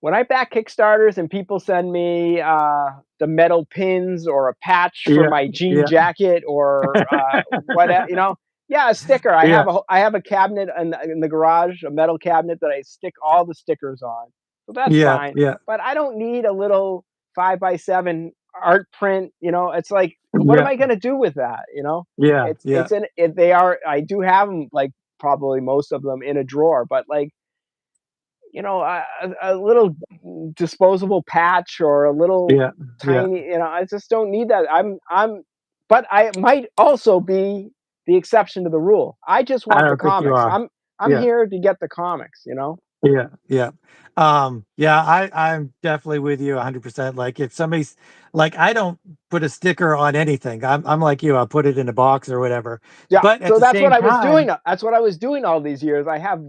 when I back Kickstarters and people send me, the metal pins or a patch for Yeah, my jean yeah. jacket or, you know? Yeah, a sticker. Yeah, I have a cabinet in the garage, a metal cabinet that I stick all the stickers on. So that's yeah, fine. yeah, But I don't need a little 5 by 7 art print, you know? It's like, what am yeah, I gonna do with that, you know? yeah, yeah, They are I do have them, like, probably most of them in a drawer, but, like, you know, a little disposable patch or a little yeah, yeah. tiny, you know, I just don't need that. But I might also be the exception to the rule. I just I want the don't think you comics. are. I'm Yeah. here to get the comics, you know? Yeah, yeah. Yeah, I'm definitely with you 100%. Like if somebody's like I don't put a sticker on anything. I'm like you, I'll put it in a box or whatever. Yeah, But at so the that's what same I was doing. time, That's what I was doing all these years. I have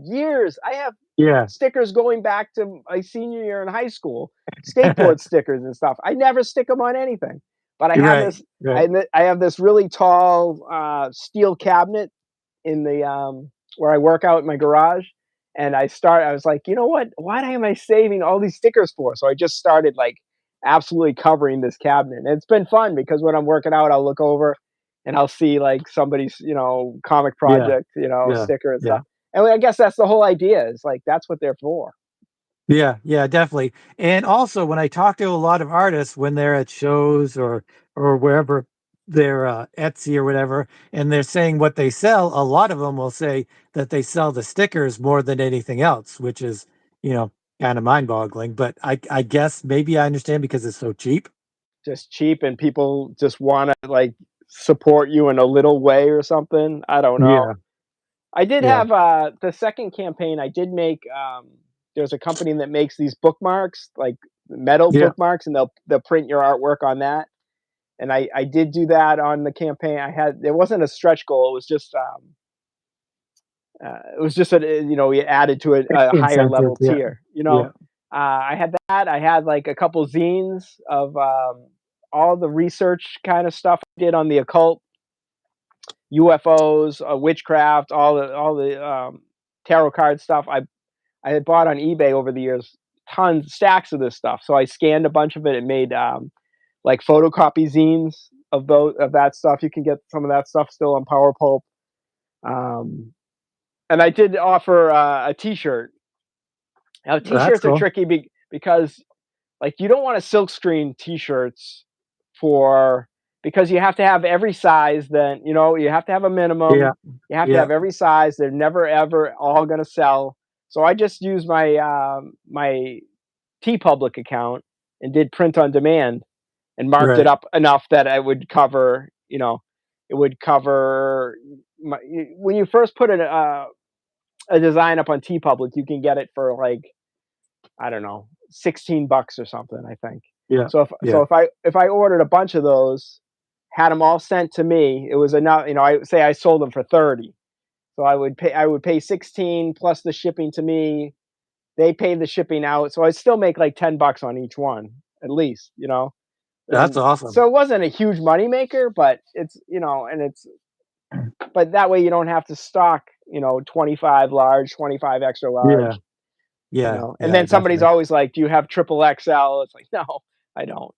yeah, stickers going back to my senior year in high school, skateboard stickers and stuff. I never stick them on anything. But you're right, right. I have this really tall steel cabinet in the where I work out in my garage. And I was like, you know what? Why am I saving all these stickers for? So I just started like absolutely covering this cabinet. And it's been fun because when I'm working out, I'll look over and I'll see like somebody's, you know, comic Yeah, project, you know, yeah, sticker and yeah. stuff. And I guess that's the whole idea is like that's what they're for. Yeah, yeah, definitely. And also when I talk to a lot of artists when they're at shows or wherever they're Etsy or whatever, and they're saying what they sell, a lot of them will say that they sell the stickers more than anything else, which is, you know, kind of mind-boggling. But I guess maybe I understand because it's so cheap. Just cheap and people just want to like support you in a little way or something. I don't know. Yeah, I did yeah, have, the second campaign, I did make, there's a company that makes these bookmarks, like metal yeah. bookmarks, and they'll print your artwork on that, and I did do that on the campaign. It wasn't a stretch goal, it was just you know, we added to a higher Incentive. level Yeah, tier, you know? yeah. I had that, I had, like, a couple zines of, all the research kinda stuff I did on the occult, UFOs, witchcraft, all the, tarot card stuff. I had bought on eBay over the years tons, stacks of this stuff. So I scanned a bunch of it and made like photocopy zines of that stuff. You can get some of that stuff still on PowerPulp. Um, and I did offer a T-shirt. Now That's T-shirts are cool. tricky because like you don't want to silkscreen T-shirts for because you have to have every size. Then you know you have to have a Yeah, minimum. You have to yeah. have every size. They're never ever all going to sell. So I just use my TeePublic account and did print on demand and marked it Right. up enough that I would cover, you know, it would cover when you first put a design up on TeePublic, you can get it for like I don't know, $16 or something, I think. Yeah, So yeah. if I ordered a bunch of those, had them all sent to me, it was enough, you know, I say I sold them for 30. So I would pay 16 plus the shipping to me. They pay the shipping out, so I still make like $10 on each one at least, you know. That's And awesome. so it wasn't a huge money maker, but it's you know, and it's but that way you don't have to stock, you know, 25 large, 25 extra Yeah, large, you yeah, know. And yeah, then somebody's definitely. always like, "Do you have triple XL?" It's like, "No, I don't."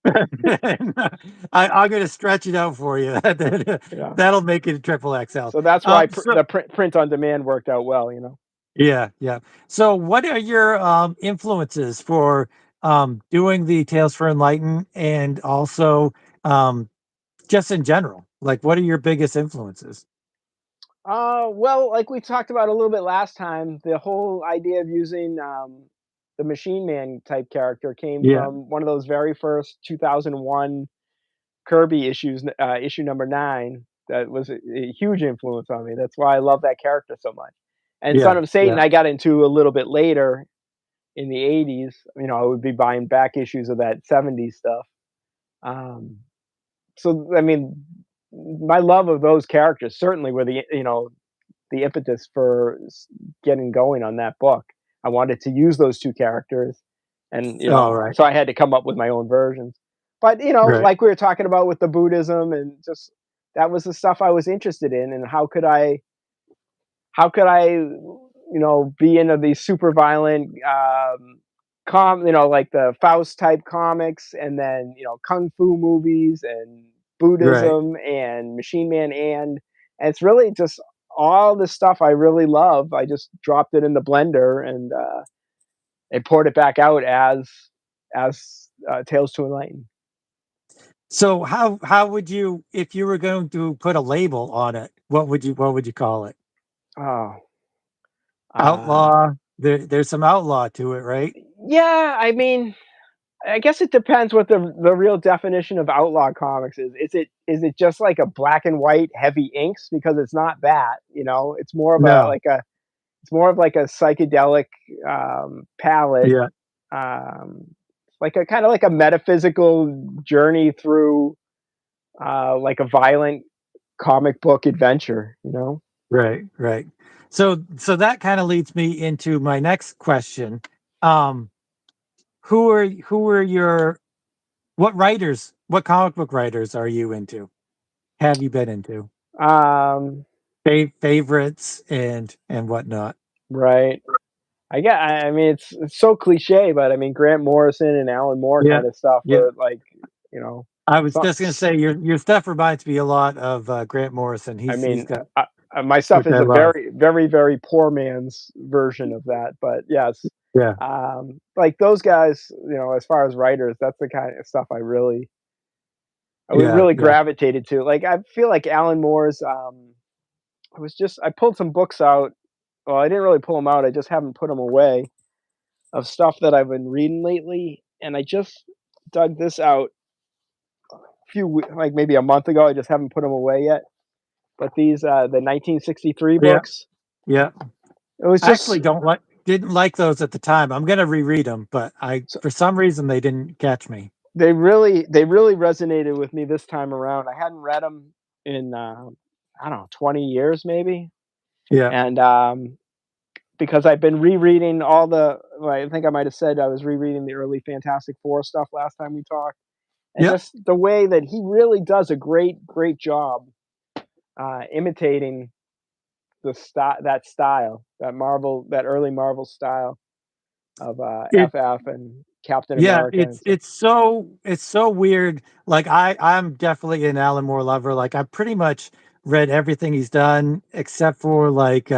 I'm gonna stretch it out for you. Yeah. That'll make it a triple XL. So that's why So the print on demand worked out well, you know. yeah, yeah. So what are your influences for doing the Tales for Enlighten and also um just in general? Like what are your biggest influences? Well, like we talked about a little bit last time, the whole idea of using the Machine Man type character came Yeah, from one of those very first 2001 Kirby issues, issue number 9. That was a huge influence on me. That's why I love that character so much. And Son yeah, of Satan, yeah, I got into a little bit later in the 80s. You know, I would be buying back issues of that 70s stuff. Um, so I mean, my love of those characters certainly were the impetus for getting going on that book. I wanted to use those two characters, and Oh, right, so I had to come up with my own versions. But right, like we were talking about with the Buddhism and just that was the stuff I was interested in, and how could I be into these super violent, like the Faust type comics, and then kung fu movies and right. Buddhism and Machine Man, and it's really just all the stuff I really love. I just dropped it in the blender and poured it back out as Tales to Enlighten. So how would you, if you were going to put a label on it, what would you call it? Oh, uh, Outlaw? There's some outlaw to it, right? yeah. I mean, I guess it depends what the real definition of outlaw comics is. Is it just like a black and white heavy inks? Because it's not that, it's more of a No. like a it's more of like a psychedelic palette, Yeah, um, like a kind of like a metaphysical journey through like a violent comic book adventure. right, right. So that kind of leads me into my next question. Um, who are your what comic book writers are you into? Have you been into? Um, Favorites and whatnot. right. I mean, it's so cliche, but I mean, Grant Morrison and Alan Moore Yeah, kind of stuff yeah. are like, you know, I was so, just gonna say your stuff reminds me a lot of Grant Morrison. I He's mean, got, my stuff which is I a love. very, very, very poor man's version of that. But yes, Yeah, like those guys, as far as writers, that's the kind of stuff I would yeah, really yeah, gravitated to. Like I feel like Alan Moore's. I pulled some books out. Well, I didn't really pull them out. I just haven't put them away of stuff that I've been reading lately, and I just dug this out like maybe a month ago. I just haven't put them away yet. But these the 1963 yeah, books. yeah. It was I just actually don't like didn't like those at the time. I'm gonna reread them, but I so for some reason they didn't catch me. they really resonated with me this time around. I hadn't read them in I don't know 20 years maybe, Yeah, and because I've been rereading all the. Well, I think I might have said I was rereading the early Fantastic Four stuff last time we talked, and yeah. just the way that he really does a great job imitating that early Marvel style of It FF and Captain Yeah, America and it's stuff. it's so it's so weird. Like I'm definitely an Alan Moore lover. Like I've pretty much read everything he's done except for like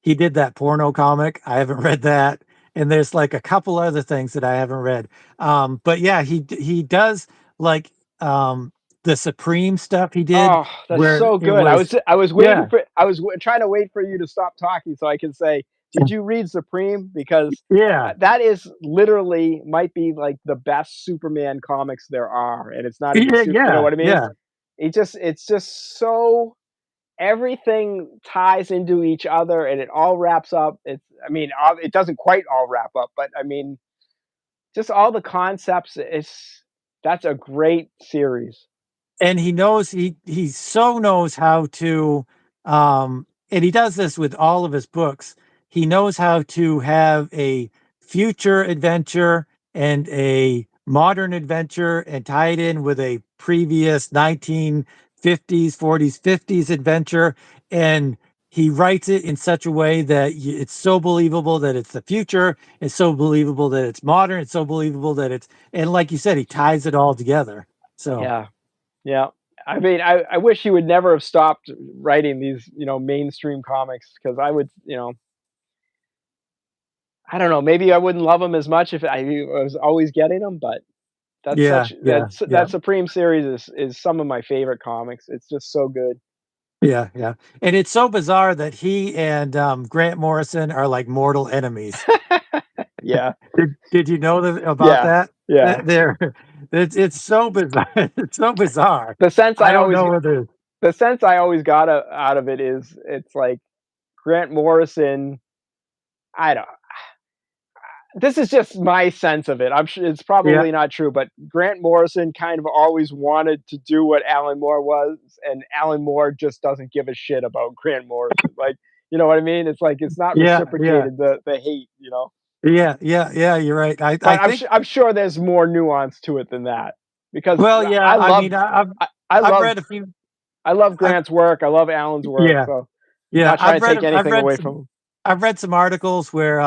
he did that porno comic. I haven't read that. And there's like a couple other things that I haven't read. But yeah, he does like the Supreme stuff he did Oh, that's where so it good. I was was I was waiting yeah. for I was trying to wait for you to stop talking so I can say, "Did you read Supreme?" Because Yeah. that is literally might be like the best Superman comics there are, and it's not even Yeah, you know yeah, what I mean? yeah. It's just so everything ties into each other and it all wraps up. I mean, it doesn't quite all wrap up, but I mean, just all the concepts is that's a great series. And he so knows how to and he does this with all of his books. He knows how to have a future adventure and a modern adventure and tie it in with a previous 1950s 40s 50s adventure, and he writes it in such a way that it's so believable that it's the future, it's so believable that it's modern, it's so believable that it's, and like you said, he ties it all together. So Yeah. Yeah. I mean, I wish he would never have stopped writing these, mainstream comics because I would, I don't know, maybe I wouldn't love him as much if I was always getting them, but yeah, yeah, yeah, that Supreme series is some of my favorite comics. It's just so good. yeah, yeah. And it's so bizarre that he and Grant Morrison are like mortal enemies. Yeah. Did you know that about Yeah. that? Yeah. That they're it's so bizarre. It's so bizarre. The sense I I don't always know whether the sense I always got out of it is it's like Grant Morrison, I don't this is just my sense of it. I'm sure it's Yeah, probably not true, but Grant Morrison kind of always wanted to do what Alan Moore was, and Alan Moore just doesn't give a shit about Grant Morrison. Like, you know what I mean? It's like it's not yeah, yeah, reciprocated the hate, you know. yeah, yeah, yeah. You're right. I But think. I'm sure there's more nuance to it than that because Well, yeah. I I love mean, I I've love read a few. I love I've Grant's work. I love Alan's work. Yeah, So yeah. not trying to take I've anything read away some. from him. I've read some articles where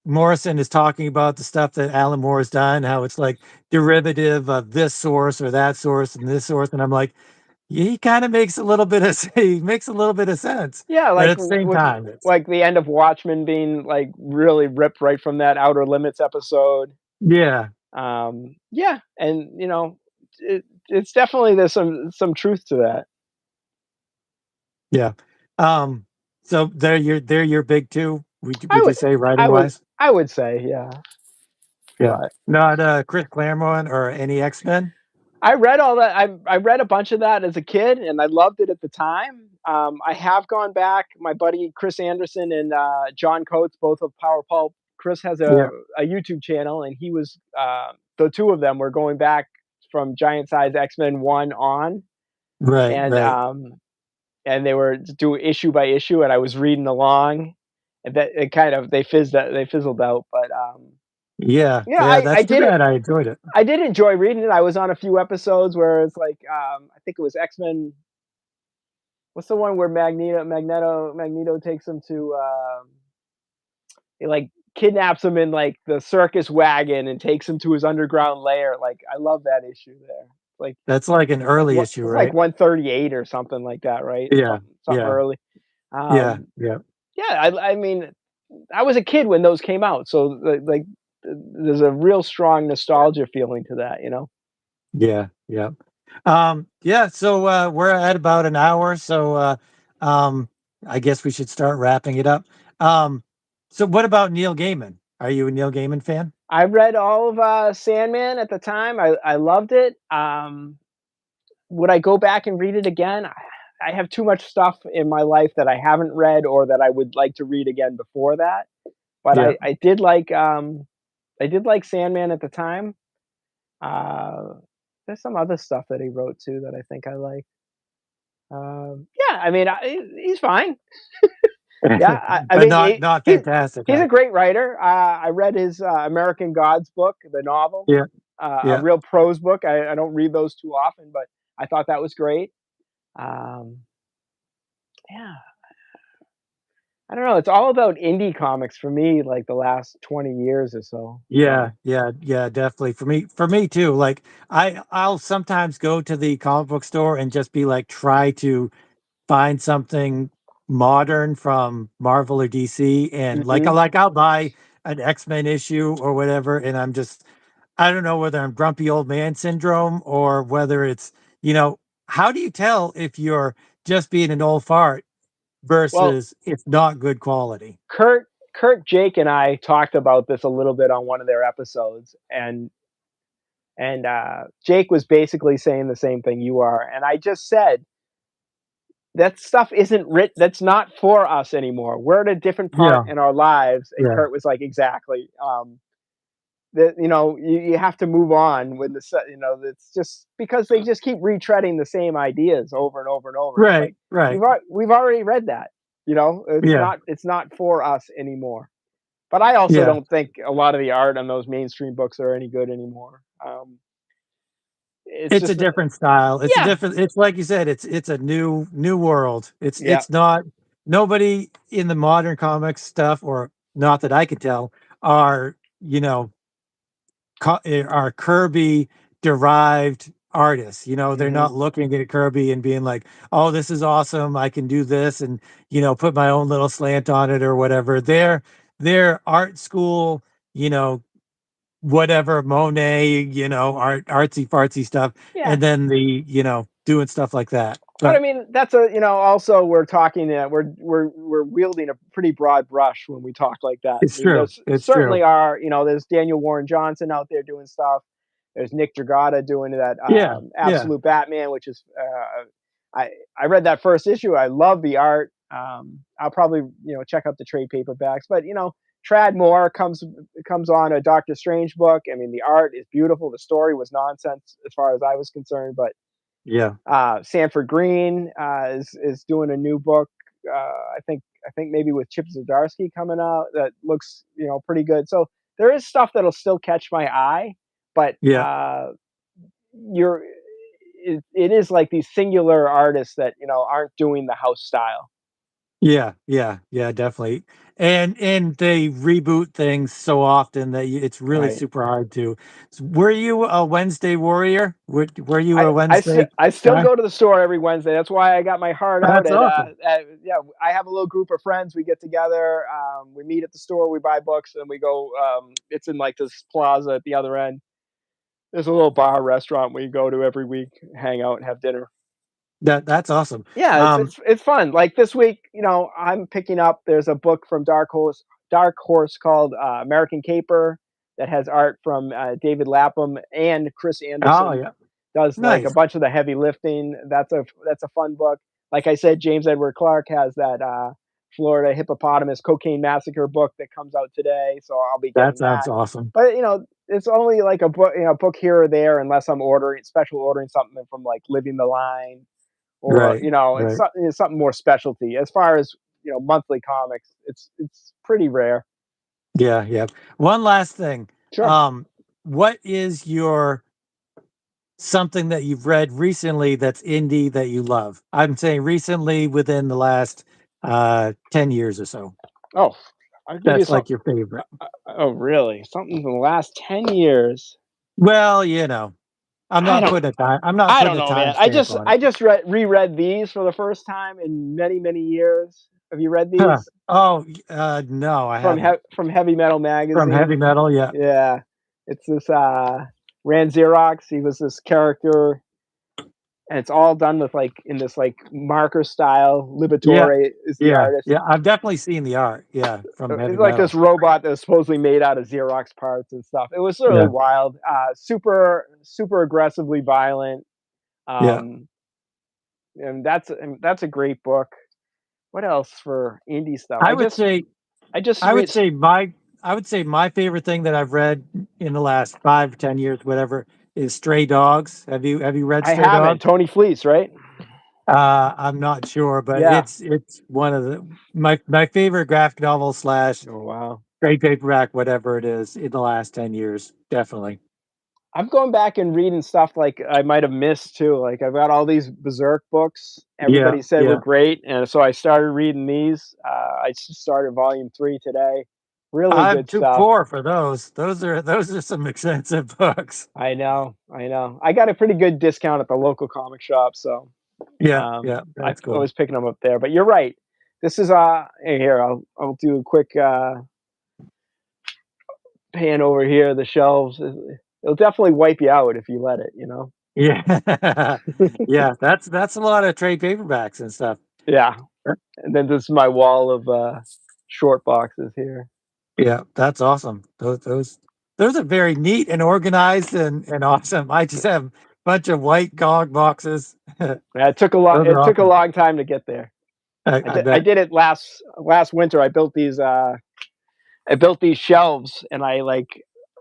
Morrison is talking about the stuff that Alan Moore has done, how it's like derivative of this source or that source and this source, and I'm like, he kind of makes a little bit of he makes a little bit of sense, Yeah, but like at the same with time, it's like the end of Watchmen being like really ripped right from that Outer Limits episode. yeah, Yeah, and it's definitely there's some truth to that. yeah. Um, so they're your big two. I Would you would, say writing I would, wise? I would say, yeah. Yeah, But not Chris Claremont or any X Men. I read all that. I read a bunch of that as a kid, and I loved it at the time. I have gone back. My buddy Chris Anderson and John Coates, both of Power Pulp. Chris has Yeah, a YouTube channel, and he was the two of them were going back from Giant Size X Men one on, right, and right. they were doing issue by issue, and I was reading along, and that it kind of they fizzled out, but Yeah, yeah, yeah. I That's too did it. bad. I enjoyed it. I did enjoy reading it. I was on a few episodes where it's like, I think it was X Men. What's the one where Magneto takes him to he like kidnaps him in like the circus wagon and takes him to his underground lair. Like I love that issue there. Like That's like an early what issue, it's like right? 138 or something like that, right? Yeah, Something yeah, early. yeah, Um, yeah, yeah, I mean, I was a kid when those came out, so like there's a real strong nostalgia feeling to that, you know. yeah, yeah. Yeah, so we're at about an hour, so um I guess we should start wrapping it up. Um so what about Neil Gaiman? Are you a Neil Gaiman fan? I read all of Sandman at the time. I loved it. Would I go back and read it again? I have too much stuff in my life that I haven't read or that I would like to read again before that. But Yeah. I did like Sandman at the time. Uh, there's some other stuff that he wrote too that I think I like. Yeah, I mean, he's fine. Yeah, I But mean, not fantastic, he's huh? a great writer. I read his American Gods book, the novel, Yeah, a yeah. real prose book. I don't read those too often, but I thought that was great. Um, yeah, I don't know. It's all about indie comics for me, like the last 20 years or so. Yeah, So, yeah, yeah, definitely. For me too. Like I'll sometimes go to the comic book store and just be like try to find something modern from Marvel or DC, and hmm like I'll buy an X-Men issue or whatever, and I'm just I don't know whether I'm grumpy old man syndrome or whether it's, you know, how do you tell if you're just being an old fart well, versus it's not good quality? Jake, and I talked about this a little bit on one of their episodes, and Jake was basically saying the same thing you are, and I just said that stuff isn't writ that's not for us anymore. We're at a different part Yeah, in our lives, and yeah, Kurt was like, "Exactly." That you have to move on when it's just because they just keep retreading the same ideas over and over and over. It's right, like right, we've already read that. yeah, It's not for us anymore. But I also yeah. don't think a lot of the art on those mainstream books are any good anymore. It's It's a just different style. It's a yeah, different. It's like you said. It's a new world. yeah. It's not nobody in the modern comics stuff, or not that I could tell, are you know are Kirby derived artists. You know, they're hmm not looking at Kirby and being like, "Oh, this is awesome. I can do this," and put my own little slant on it or whatever. They're art school. You know, whatever Monet. Artsy fartsy stuff, Yeah. and then doing stuff like that. But I But mean, that's a also we're talking we're wielding a pretty broad brush when we talk like that. I it's mean, true. there's It's certainly true. are there's Daniel Warren Johnson out there doing stuff. There's Nick Dragata doing that Yeah, yeah, Absolute Batman, which is I read that first issue. I love the art. I'll probably check out the trade paperbacks. But Trad Moore comes on a Doctor Strange book. I mean, the art is beautiful. The story was nonsense as far as I was concerned, but Yeah. Sanford Green is doing a new book. I think maybe with Chip Zdarsky coming out that looks pretty good. So there is stuff that'll still catch my eye, but Yeah. you're it is like these singular artists that aren't doing the house style. Yeah, yeah, yeah, definitely. And they reboot things so often that it's really Right. super hard to. Were you a Wednesday warrior? Were you a I Wednesday I still guy? go to the store every Wednesday. That's why I got my heart out That's awesome. yeah, I have a little group of friends. We get together, we meet at the store, we buy books, and we go. It's in like this plaza at the other end. There's a little bar restaurant we go to every week, hang out, and have dinner. That's awesome. Yeah, it's Um, it's it's fun. Like this week, I'm picking up. There's a book from Dark Horse called American Caper that has art from David Lapham and Chris oh Anderson yeah, does like a nice. bunch of the heavy lifting. That's a fun book. Like I said, James Edward Clark has that Florida hippopotamus cocaine massacre book that comes out today, so I'll be That getting sounds that. awesome. But it's only like a book, book here or there, unless I'm ordering something from like Living the Line, or Right, right. it's something more specialty. As far as monthly comics, it's pretty rare. Yeah, yeah. One last thing. Sure. Um, what is your something that you've read recently that's indie that you love? I'm saying recently within the last 10 years or so. Oh, I'll give you That's some. like your favorite. Oh, really? Something from the last 10 years? Well, I don't. I'm not I putting don't a know, man. I timestamp just on it. I just reread these for the first time in many many years. Have you read Huh. these Oh, no, I haven't. from Heavy Metal From magazine? heavy metal, yeah. Yeah, it's this Ran Xerox. He was this character, and it's all done with like in this like marker style. Yeah, Liberatore is the yeah, artist. yeah. I've definitely seen the art, yeah, from heavy It's like this metal. robot that was supposedly made out of Xerox parts and stuff. It was really Yeah, wild. Super super aggressively violent. yeah. Um, and that's a great book. What else for indie stuff? I would say I just I would read say my I would say my favorite thing that I've read in the last 5 10 years, whatever, is Stray Dogs. Have you read I Stray haven't. Dogs? Tony Fleece, right? I'm not sure, but Yeah. it's one of my favorite graphic novel slash Oh wow. trade paperback, whatever it is, in the last 10 years, definitely. I'm going back and reading stuff like I might have missed too. Like I've got all these Berserk books. Yeah, Everybody said were yeah. great, and so I started reading these. I just started volume 3 today. Really I'm good too stuff. poor for those. Those are some expensive books. I know. I know. I got a pretty good discount at the local comic shop, so Yeah, yeah, I that's cool. was picking them up there. But you're right. This is here. I'll do a quick pan over here. The shelves. It'll definitely wipe you out if you let it. Yeah. Yeah, that's a lot of trade paperbacks and stuff. Yeah. And then this is my wall of short boxes here. Yeah, that's awesome. Those are very neat and organized and awesome. I just have a bunch of white cog boxes. Those Yeah, it took a long. are It took a awesome. long time to get there. I I bet. did it last winter. I built these. I built these shelves, and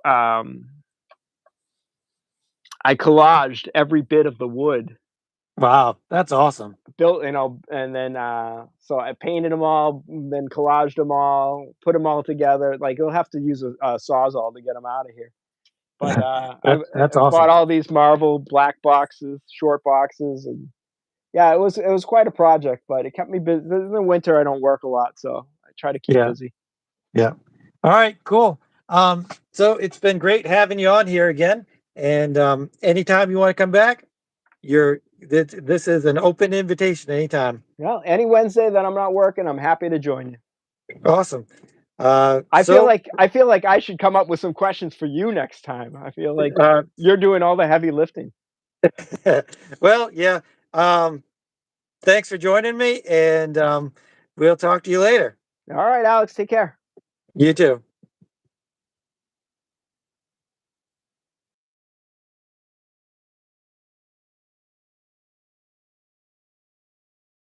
um, I collaged every bit of the wood. Wow, that's awesome. Built, and then so I painted them all, then collaged them all, put them all together. Like you'll have to use a sawzall to get them out of here. But That's I bought awesome. all these Marvel black boxes, short boxes, and yeah, it was quite a project, but it kept me busy. In the winter, I don't work a lot, so I try to keep Yeah, busy. yeah. All right, cool. So it's been great having you on here again. And anytime you want to come back, this is an open invitation anytime. Well, any Wednesday that I'm not working, I'm happy to join you. Awesome. I feel So, like I feel like I should come up with some questions for you next time. I feel like uh, you're doing all the heavy lifting. well, yeah. Thanks for joining me, and we'll talk to you later. All right, Alex, take care. You too.